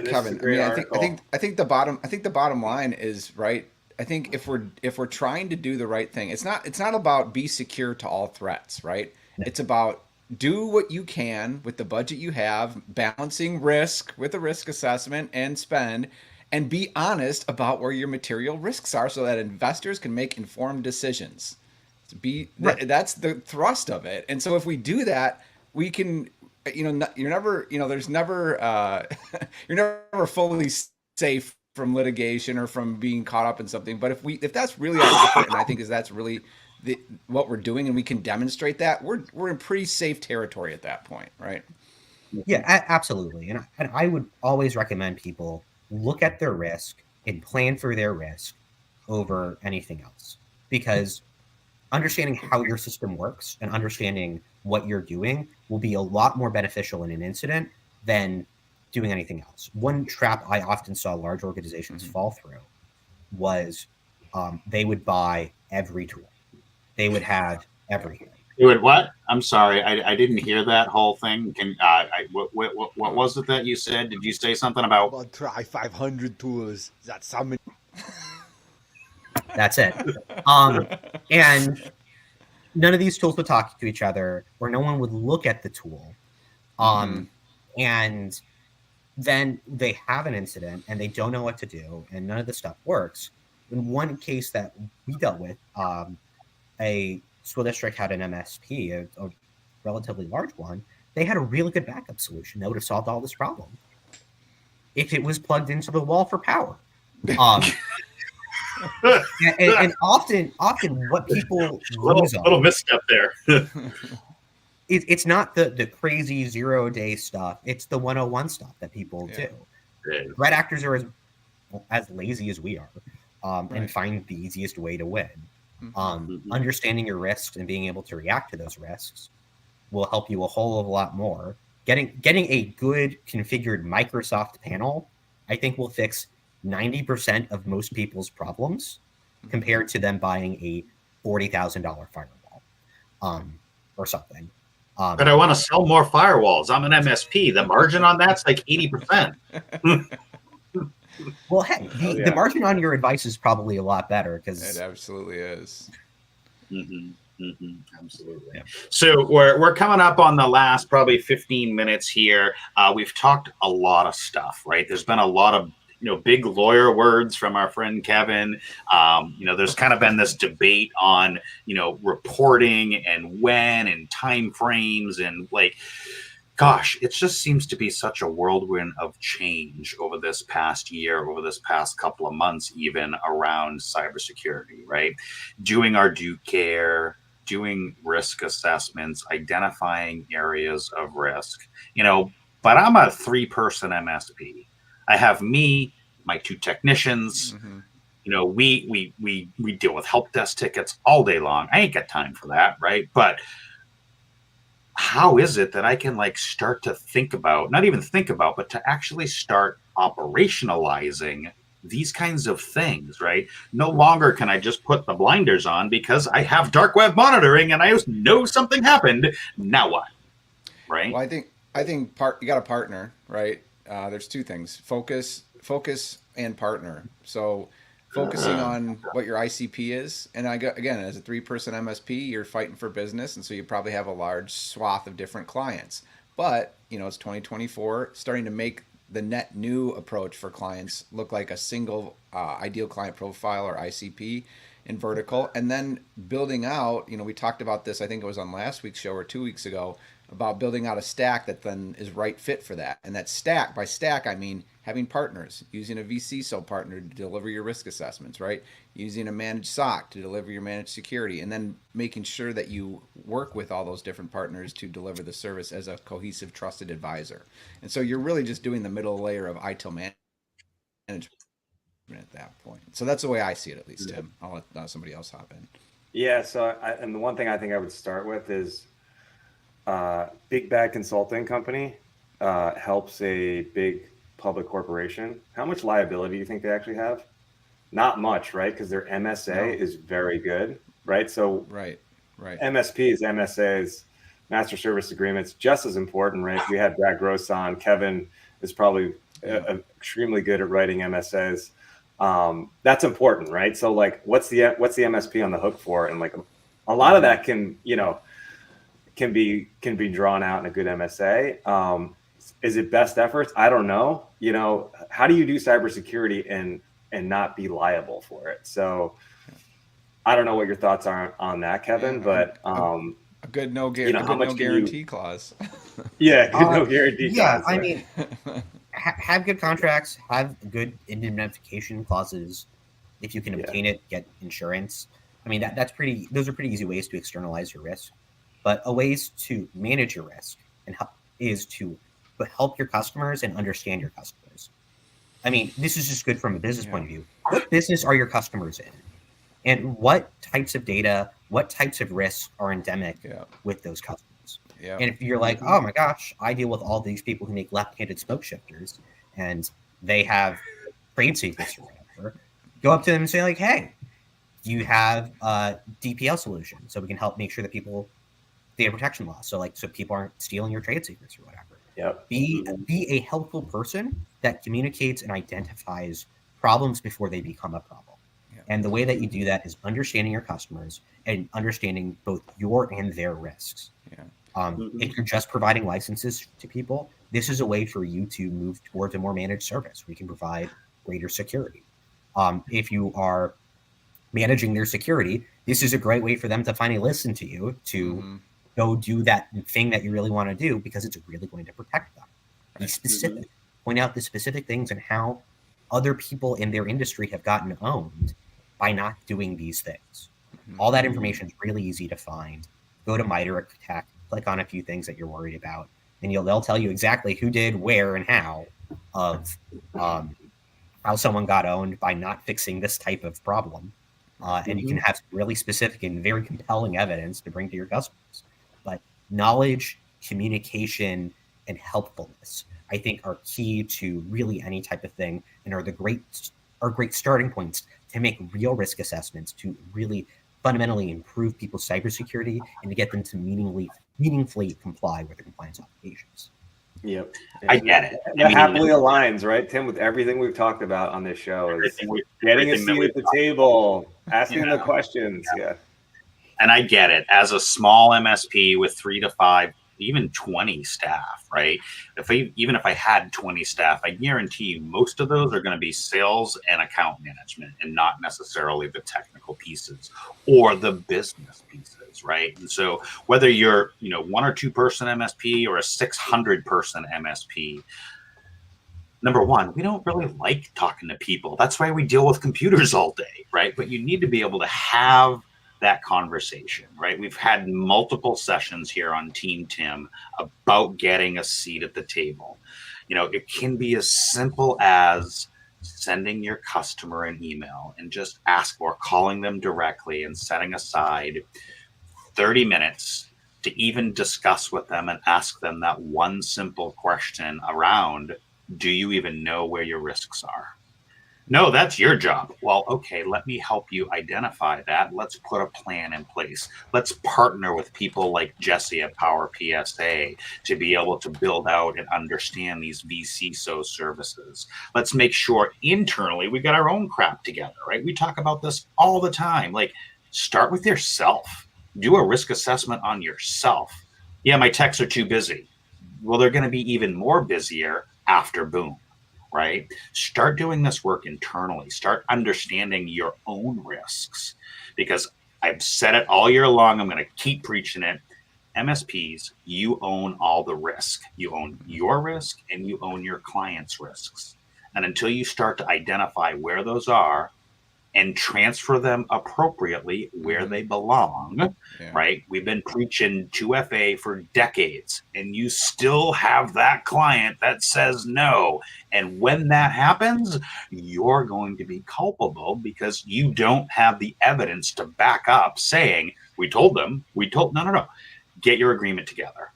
mean, I think the bottom line is right. I think if we're trying to do the right thing, it's not about be secure to all threats, right? No. It's about do what you can with the budget you have, balancing risk with a risk assessment and spend, and be honest about where your material risks are so that investors can make informed decisions. That's the thrust of it. And so if we do that, we can, you're never fully safe from litigation or from being caught up in something. But if that's really our effort, and I think that's really what we're doing, and we can demonstrate that, we're in pretty safe territory at that point, right? Yeah, absolutely. And I would always recommend people look at their risk and plan for their risk over anything else, because understanding how your system works and understanding what you're doing will be a lot more beneficial in an incident than doing anything else. One trap I often saw large organizations fall through was they would buy every tool. They would have everything. You would what? I'm sorry, I didn't hear that whole thing. What was it that you said? Did you say something about? I'll try 500 tools. That's how many. That's it. And none of these tools would talk to each other, or no one would look at the tool. And then they have an incident and they don't know what to do, and none of the stuff works. In one case that we dealt with, a school district had an MSP, a relatively large one. They had a really good backup solution that would have solved all this problem if it was plugged into the wall for power. And often what people little misstep there. It's not the crazy 0-day stuff. It's the 101 stuff that people do. Threat actors are as lazy as we are, and find the easiest way to win. Understanding your risks and being able to react to those risks will help you a whole lot more. Getting a good configured Microsoft panel, I think, will fix 90% of most people's problems compared to them buying a $40,000 firewall or something. But I want to sell more firewalls. I'm an MSP. The margin on that's like 80%. Well, hey, the margin on your advice is probably a lot better because it absolutely is. Absolutely. Yeah. So we're coming up on the last probably 15 minutes here. We've talked a lot of stuff, right? There's been a lot of big lawyer words from our friend Kevin. There's kind of been this debate on reporting and when and time frames and gosh, it just seems to be such a whirlwind of change over this past year, over this past couple of months, even around cybersecurity, right? Doing our due care, doing risk assessments, identifying areas of risk, but I'm a 3-person MSP. I have me, my 2 technicians, we deal with help desk tickets all day long. I ain't got time for that, right? But how is it that I can start to think about, not even think about, but to actually start operationalizing these kinds of things, right? No longer can I just put the blinders on because I have dark web monitoring and I know something happened. Now what? Right? Well, I think you got a partner, right? There's 2 things: focus and partner. So focusing on what your ICP is. And again, as a 3-person MSP, you're fighting for business. And so you probably have a large swath of different clients. But, it's 2024, starting to make the net new approach for clients look like a single ideal client profile or ICP in vertical, and then building out, we talked about this, I think it was on last week's show or 2 weeks ago, about building out a stack that then is right fit for that. And that stack, by stack, I mean having partners, using a vCISO partner to deliver your risk assessments, right? Using a managed SOC to deliver your managed security, and then making sure that you work with all those different partners to deliver the service as a cohesive, trusted advisor. And so you're really just doing the middle layer of ITIL management at that point. So that's the way I see it, at least, Tim. I'll let somebody else hop in. Yeah. So, and the one thing I think I would start with is big bad consulting company helps a big public corporation. How much liability do you think they actually have? Not much, right? Because their MSA is very good, right? So right. MSPs, MSAs, master service agreements, just as important, right? If we had Brad Gross on, Kevin is probably extremely good at writing MSAs. That's important, right? So like, what's the MSP on the hook for? And like, a lot of that can be drawn out in a good MSA. Is it best efforts? I don't know. How do you do cybersecurity and not be liable for it? So I don't know what your thoughts are on that, Kevin, but a good no guarantee clause. Yeah, good no guarantee clause. Yeah, I mean, have good contracts, have good indemnification clauses. If you can obtain it, get insurance. I mean, those are pretty easy ways to externalize your risk. But a ways to manage your risk is to help your customers and understand your customers. I mean, this is just good from a business point of view. What business are your customers in? And what types of data, what types of risks are endemic with those customers? Yeah. And if you're like, oh my gosh, I deal with all these people who make left-handed smoke shifters and they have trade secrets or whatever, go up to them and say like, hey, do you have a DPL solution so we can help make sure that people data protection laws, so people aren't stealing your trade secrets or whatever. Yep. Be a helpful person that communicates and identifies problems before they become a problem. Yep. And the way that you do that is understanding your customers and understanding both your and their risks. Yeah. If you're just providing licenses to people, this is a way for you to move towards a more managed service where you can provide greater security. If you are managing their security, this is a great way for them to finally listen to you to go do that thing that you really want to do because it's really going to protect them. Be specific. Point out the specific things and how other people in their industry have gotten owned by not doing these things. All that information is really easy to find. Go to MITRE ATT&CK, click on a few things that you're worried about, and they'll tell you exactly who did, where, and how of how someone got owned by not fixing this type of problem. And you can have really specific and very compelling evidence to bring to your customers. But knowledge, communication, and helpfulness, I think, are key to really any type of thing and are great starting points to make real risk assessments to really fundamentally improve people's cybersecurity and to get them to meaningfully comply with their compliance obligations. Yep. I get it. That happily aligns, right, Tim, with everything we've talked about on this show. Is getting a seat at the table, asking the questions. Yeah. And I get it. As a small MSP with 3 to 5, even 20 staff, right? Even if I had 20 staff, I guarantee you most of those are going to be sales and account management and not necessarily the technical pieces or the business pieces, right? And so whether you're, 1 or 2 person MSP or a 600 person MSP, number one, we don't really like talking to people. That's why we deal with computers all day, right? But you need to be able to have that conversation, right? We've had multiple sessions here on Team Tim about getting a seat at the table. It can be as simple as sending your customer an email and just ask or calling them directly and setting aside 30 minutes to even discuss with them and ask them that one simple question around, do you even know where your risks are? No, that's your job. Well, okay, let me help you identify that. Let's put a plan in place. Let's partner with people like Jesse at Power PSA to be able to build out and understand these vCISO services. Let's make sure internally we got our own crap together, right? We talk about this all the time. Like, start with yourself. Do a risk assessment on yourself. Yeah, my techs are too busy. Well, they're going to be even more busier after boom. right? Start doing this work internally. Start understanding your own risks, because I've said it all year long. I'm going to keep preaching it. MSPs, you own all the risk. You own your risk and you own your client's risks. And until you start to identify where those are and transfer them appropriately where they belong, right? We've been preaching 2FA for decades, and you still have that client that says no. And when that happens, you're going to be culpable because you don't have the evidence to back up saying, no. Get your agreement together.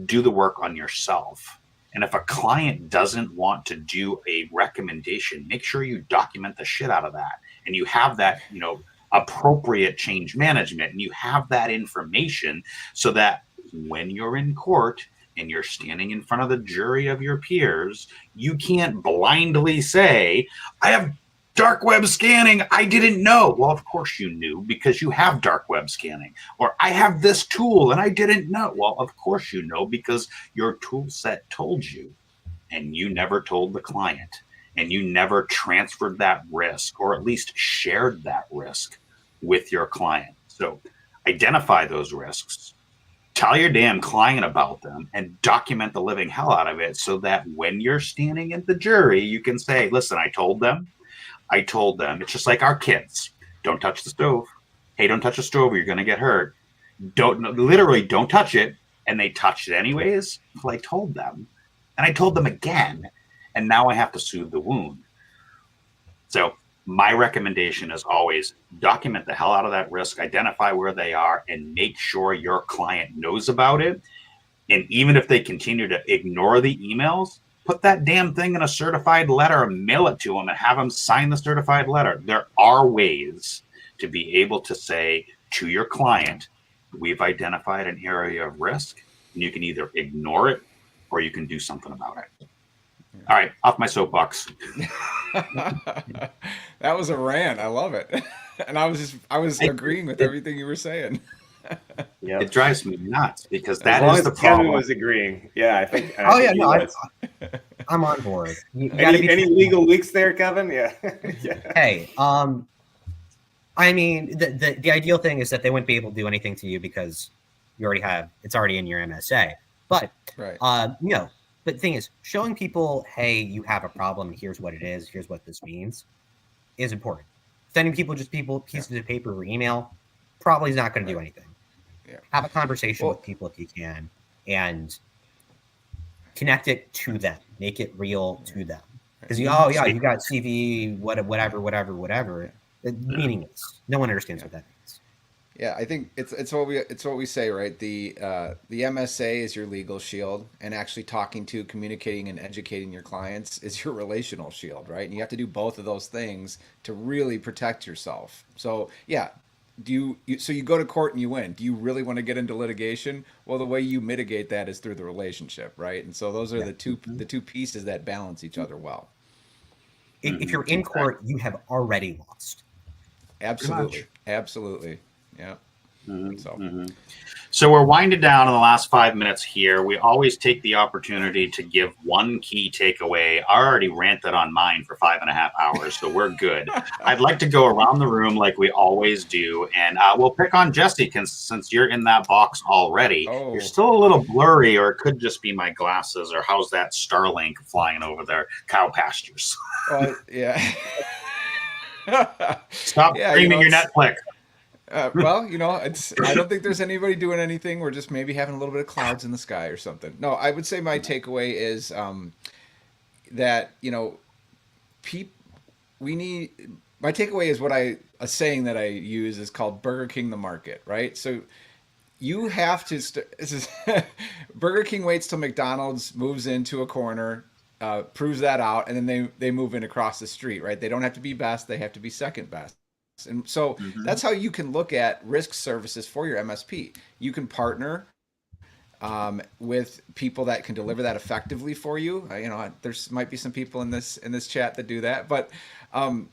Do the work on yourself. And if a client doesn't want to do a recommendation, make sure you document the shit out of that. And you have that, appropriate change management, and you have that information so that when you're in court and you're standing in front of the jury of your peers, you can't blindly say, I have dark web scanning, I didn't know. Well, of course you knew, because you have dark web scanning. Or I have this tool and I didn't know. Well, of course you know, because your tool set told you, and you never told the client, and you never transferred that risk, or at least shared that risk with your client. So identify those risks, tell your damn client about them, and document the living hell out of it, so that when you're standing at the jury, you can say, listen, I told them. It's just like our kids. Don't touch the stove. Hey, don't touch the stove, or you're going to get hurt. Don't touch it. And they touched it anyways. Well, I told them. And I told them again. And now I have to soothe the wound. So my recommendation is always document the hell out of that risk, identify where they are, and make sure your client knows about it. And even if they continue to ignore the emails, put that damn thing in a certified letter and mail it to them and have them sign the certified letter. There are ways to be able to say to your client, we've identified an area of risk, and you can either ignore it or you can do something about it. All right, off my soapbox. That was a rant. I love it. And I was agreeing with everything you were saying. Yep. It drives me nuts, because As that long is as the Kevin problem. was agreeing. Yeah, I think. I'm on board. You gotta Any, be any legal leaks there, Kevin? Yeah. Yeah. Hey, I mean, the ideal thing is that they wouldn't be able to do anything to you because you already have it's already in your MSA. But Right. But the thing is, showing people, hey, you have a problem, here's what it is, here's what this means, is important. Sending people pieces of paper or email probably is not going to do anything. Yeah. Have a conversation with people if you can, and connect it to them. Make it real to them. Because you got CV, whatever. Meaningless. No one understands what that means. Yeah, I think it's what we say, right? The MSA is your legal shield, and actually communicating and educating your clients is your relational shield, right? And you have to do both of those things to really protect yourself. So yeah, so you go to court and you win. Do you really want to get into litigation? Well, the way you mitigate that is through the relationship, right? And so those are the two pieces that balance each other well. If you're in court, you have already lost. Absolutely. Yeah. So we're winding down in the last 5 minutes here. We always take the opportunity to give one key takeaway. I already ranted on mine for 5.5 hours, so we're good. I'd like to go around the room like we always do, and we'll pick on Jesse, since you're in that box already. Oh. You're still a little blurry, or it could just be my glasses, or how's that Starlink flying over their cow pastures? Yeah. Stop streaming your Netflix. Well, I don't think there's anybody doing anything. We're just maybe having a little bit of clouds in the sky or something. No, I would say my takeaway is that, my takeaway is a saying that I use is called Burger King the market, right? So you have to, Burger King waits till McDonald's moves into a corner, proves that out, and then they move in across the street, right? They don't have to be best. They have to be second best. And so that's how you can look at risk services for your MSP. You can partner with people that can deliver that effectively for you. There's might be some people in this chat that do that, but and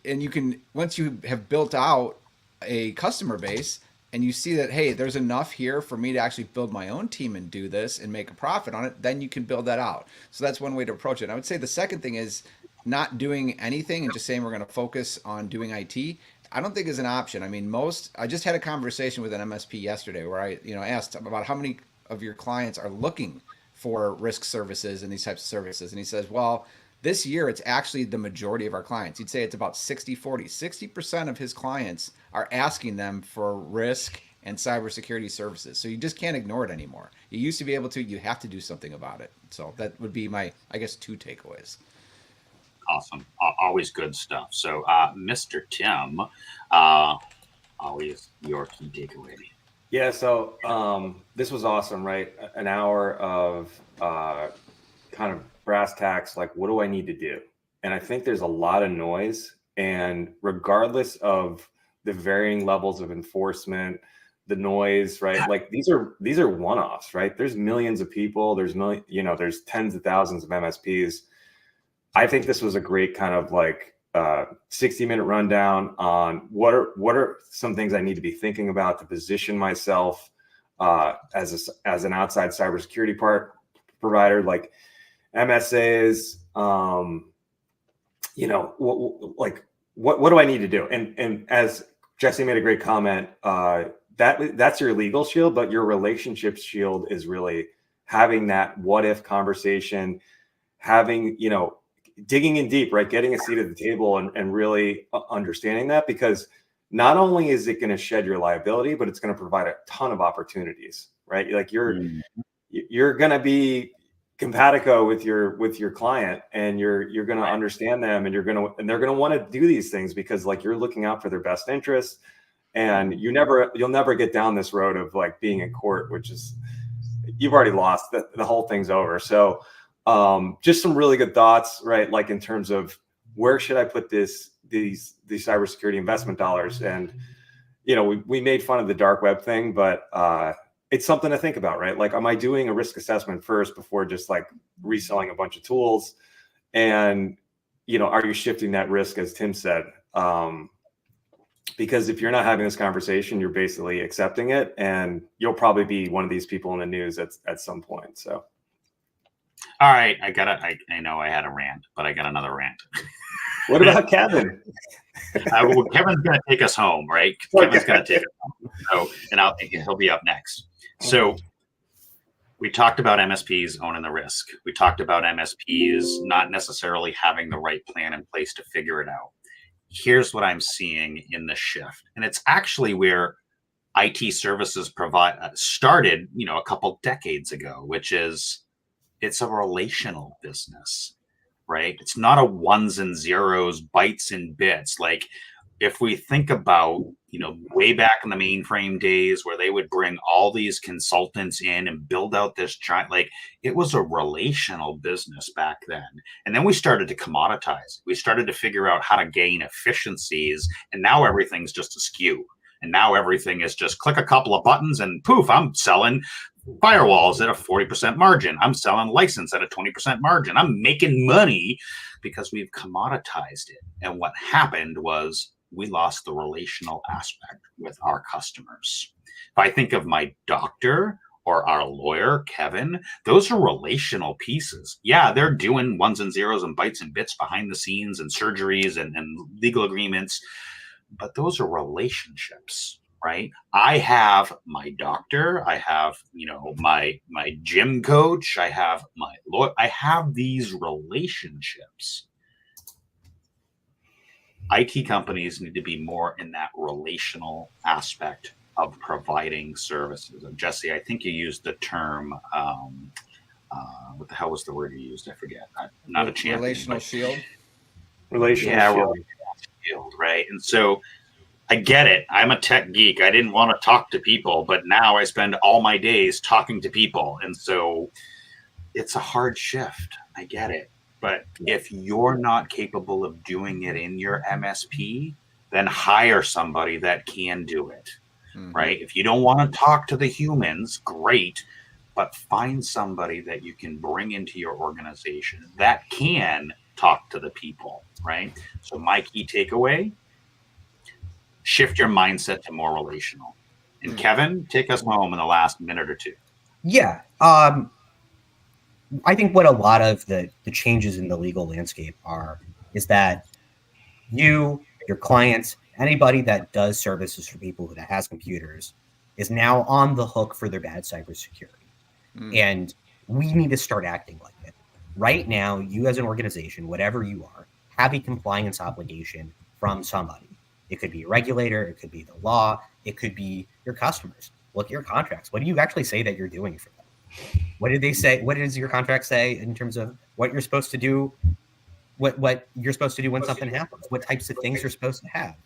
you can, once you have built out a customer base, and you see that, hey, there's enough here for me to actually build my own team and do this and make a profit on it, then you can build that out. So that's one way to approach it. And I would say the second thing is not doing anything and just saying we're going to focus on doing IT. I don't think is an option. I mean, I just had a conversation with an MSP yesterday where I, asked about how many of your clients are looking for risk services and these types of services. And he says, well, this year it's actually the majority of our clients. He'd say it's about 60-40. 60% of his clients are asking them for risk and cybersecurity services. So you just can't ignore it anymore. You used to be able to, you have to do something about it. So that would be my, I guess, 2 takeaways. Awesome. Always good stuff. So, Mr. Tim, always your key takeaway. Yeah, so this was awesome, right? An hour of kind of brass tacks, like what do I need to do? And I think there's a lot of noise, and regardless of the varying levels of enforcement, the noise, right? Like these are one-offs, right? There's millions of people, there's tens of thousands of MSPs. I think this was a great kind of like 60-minute rundown on what are some things I need to be thinking about to position myself as an outside cybersecurity provider, like MSAs. What do I need to do? And as Jesse made a great comment, that's your legal shield, but your relationship shield is really having that what if conversation, having digging in deep, right? Getting a seat at the table and really understanding that, because not only is it going to shed your liability, but it's going to provide a ton of opportunities, right? Like you're going to be compatico with your client, and you're going to understand them, and they're going to want to do these things because like you're looking out for their best interests, and you'll never get down this road of like being in court, which is you've already lost. The whole thing's over. So just some really good thoughts, right? Like in terms of where should I put these cybersecurity investment dollars? And, we made fun of the dark web thing, but it's something to think about, right? Like, am I doing a risk assessment first before just like reselling a bunch of tools? And, are you shifting that risk, as Tim said? Because if you're not having this conversation, you're basically accepting it, and you'll probably be one of these people in the news at some point. So. All right, I know I had a rant, but I got another rant. What about Kevin? Well, Kevin's going to take us home, right? Kevin's going to take us home. So, and he'll be up next. So we talked about MSPs owning the risk. We talked about MSPs not necessarily having the right plan in place to figure it out. Here's what I'm seeing in the shift. And it's actually where IT services started, a couple decades ago, which is it's a relational business, right? It's not a ones and zeros, bytes and bits. Like if we think about, way back in the mainframe days where they would bring all these consultants in and build out this giant, like it was a relational business back then. And then we started to commoditize. We started to figure out how to gain efficiencies. And now everything's just a SKU. And now everything is just click a couple of buttons and poof, I'm selling firewalls at a 40% margin. I'm selling license at a 20% margin. I'm making money because we've commoditized it. And what happened was we lost the relational aspect with our customers. If I think of my doctor or our lawyer, Kevin, those are relational pieces. Yeah, they're doing ones and zeros and bytes and bits behind the scenes and surgeries and legal agreements, but those are relationships. Right. I have my doctor. I have, my gym coach. I have my lawyer. I have these relationships. IT companies need to be more in that relational aspect of providing services. And Jesse, I think you used the term, what the hell was the word you used? I forget. Not a champion. Relational shield. Relational shield, right? And so I get it. I'm a tech geek. I didn't want to talk to people, but now I spend all my days talking to people. And so it's a hard shift. I get it. But if you're not capable of doing it in your MSP, then hire somebody that can do it, right? If you don't want to talk to the humans, great, but find somebody that you can bring into your organization that can talk to the people, right? So my key takeaway, shift your mindset to more relational. And Kevin, take us home in the last minute or two. Yeah. I think what a lot of the changes in the legal landscape is that your clients, anybody that does services for people that has computers is now on the hook for their bad cybersecurity. And we need to start acting like it. Right now, you as an organization, whatever you are, have a compliance obligation from somebody. It could be a regulator, it could be the law, it could be your customers. Look at your contracts. What do you actually say that you're doing for them? What did they say? What does your contract say in terms of what you're supposed to do? What you're supposed to do when something happens? What types of things you're supposed to have?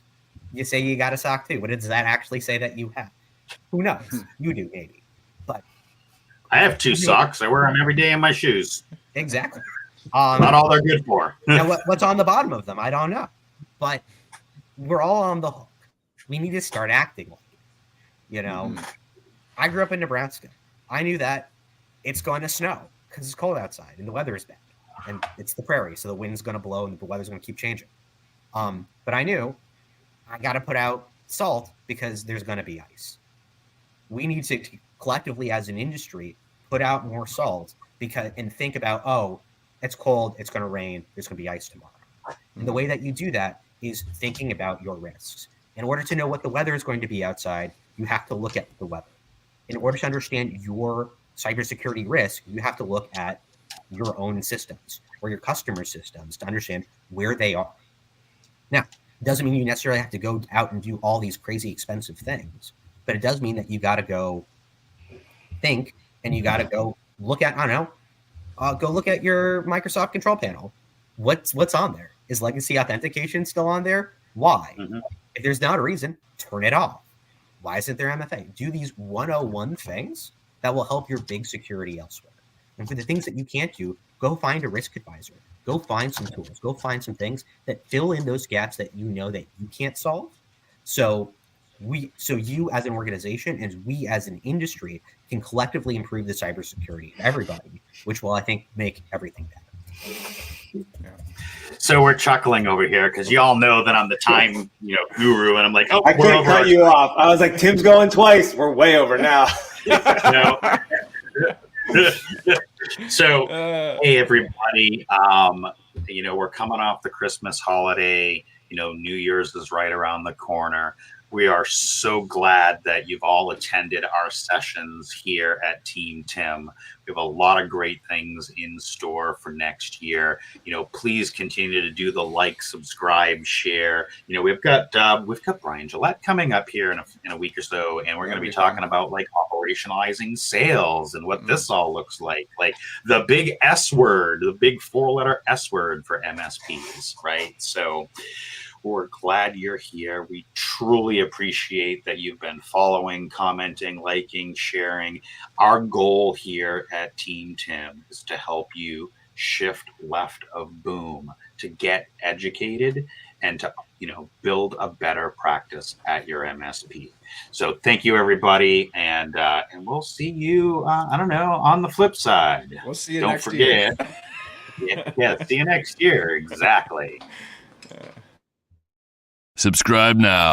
You say you got a SOC 2. What does that actually say that you have? Who knows? You do, maybe. But I have 2 socks. I wear them every day in my shoes. Exactly. Not all they're good for. And what's on the bottom of them, I don't know. But we're all on the hook. We need to start acting like it. I grew up in Nebraska. I knew that it's going to snow because it's cold outside and the weather is bad. And it's the prairie, so the wind's going to blow and the weather's going to keep changing. But I knew I got to put out salt because there's going to be ice. We need to collectively, as an industry, put out more salt and think about, it's cold, it's going to rain, there's going to be ice tomorrow. And the way that you do that is thinking about your risks. In order to know what the weather is going to be outside, you have to look at the weather. In order to understand your cybersecurity risk, you have to look at your own systems or your customer systems to understand where they are. Now, it doesn't mean you necessarily have to go out and do all these crazy expensive things, but it does mean that you got to go think and you got to go look at, go look at your Microsoft control panel. What's on there? Is legacy authentication still on there? Why? If there's not a reason, turn it off. Why isn't there MFA? Do these 101 things that will help your big security elsewhere. And for the things that you can't do, go find a risk advisor. Go find some tools. Go find some things that fill in those gaps that you know that you can't solve. So you as an organization and we as an industry can collectively improve the cybersecurity of everybody, which will, I think, make everything better. Yeah. So we're chuckling over here because you all know that I'm the time guru, and I'm like, I can't cut you off. I was like, Tim's going twice. We're way over now. So, hey everybody, we're coming off the Christmas holiday. New Year's is right around the corner. We are so glad that you've all attended our sessions here at Team Tim. We have a lot of great things in store for next year. Please continue to do the like, subscribe, share. We've got Brian Gillette coming up here in a week or so, and we're going to be talking about operationalizing sales and what this all looks like the big S word, the big 4-letter S word for MSPs, right? So we're glad you're here. We truly appreciate that you've been following, commenting, liking, sharing. Our goal here at Team Tim is to help you shift left of boom, to get educated and to build a better practice at your MSP. So thank you, everybody, and we'll see you. On the flip side. We'll see you. Don't next forget. Year. Yeah, see you next year. Exactly. Subscribe now.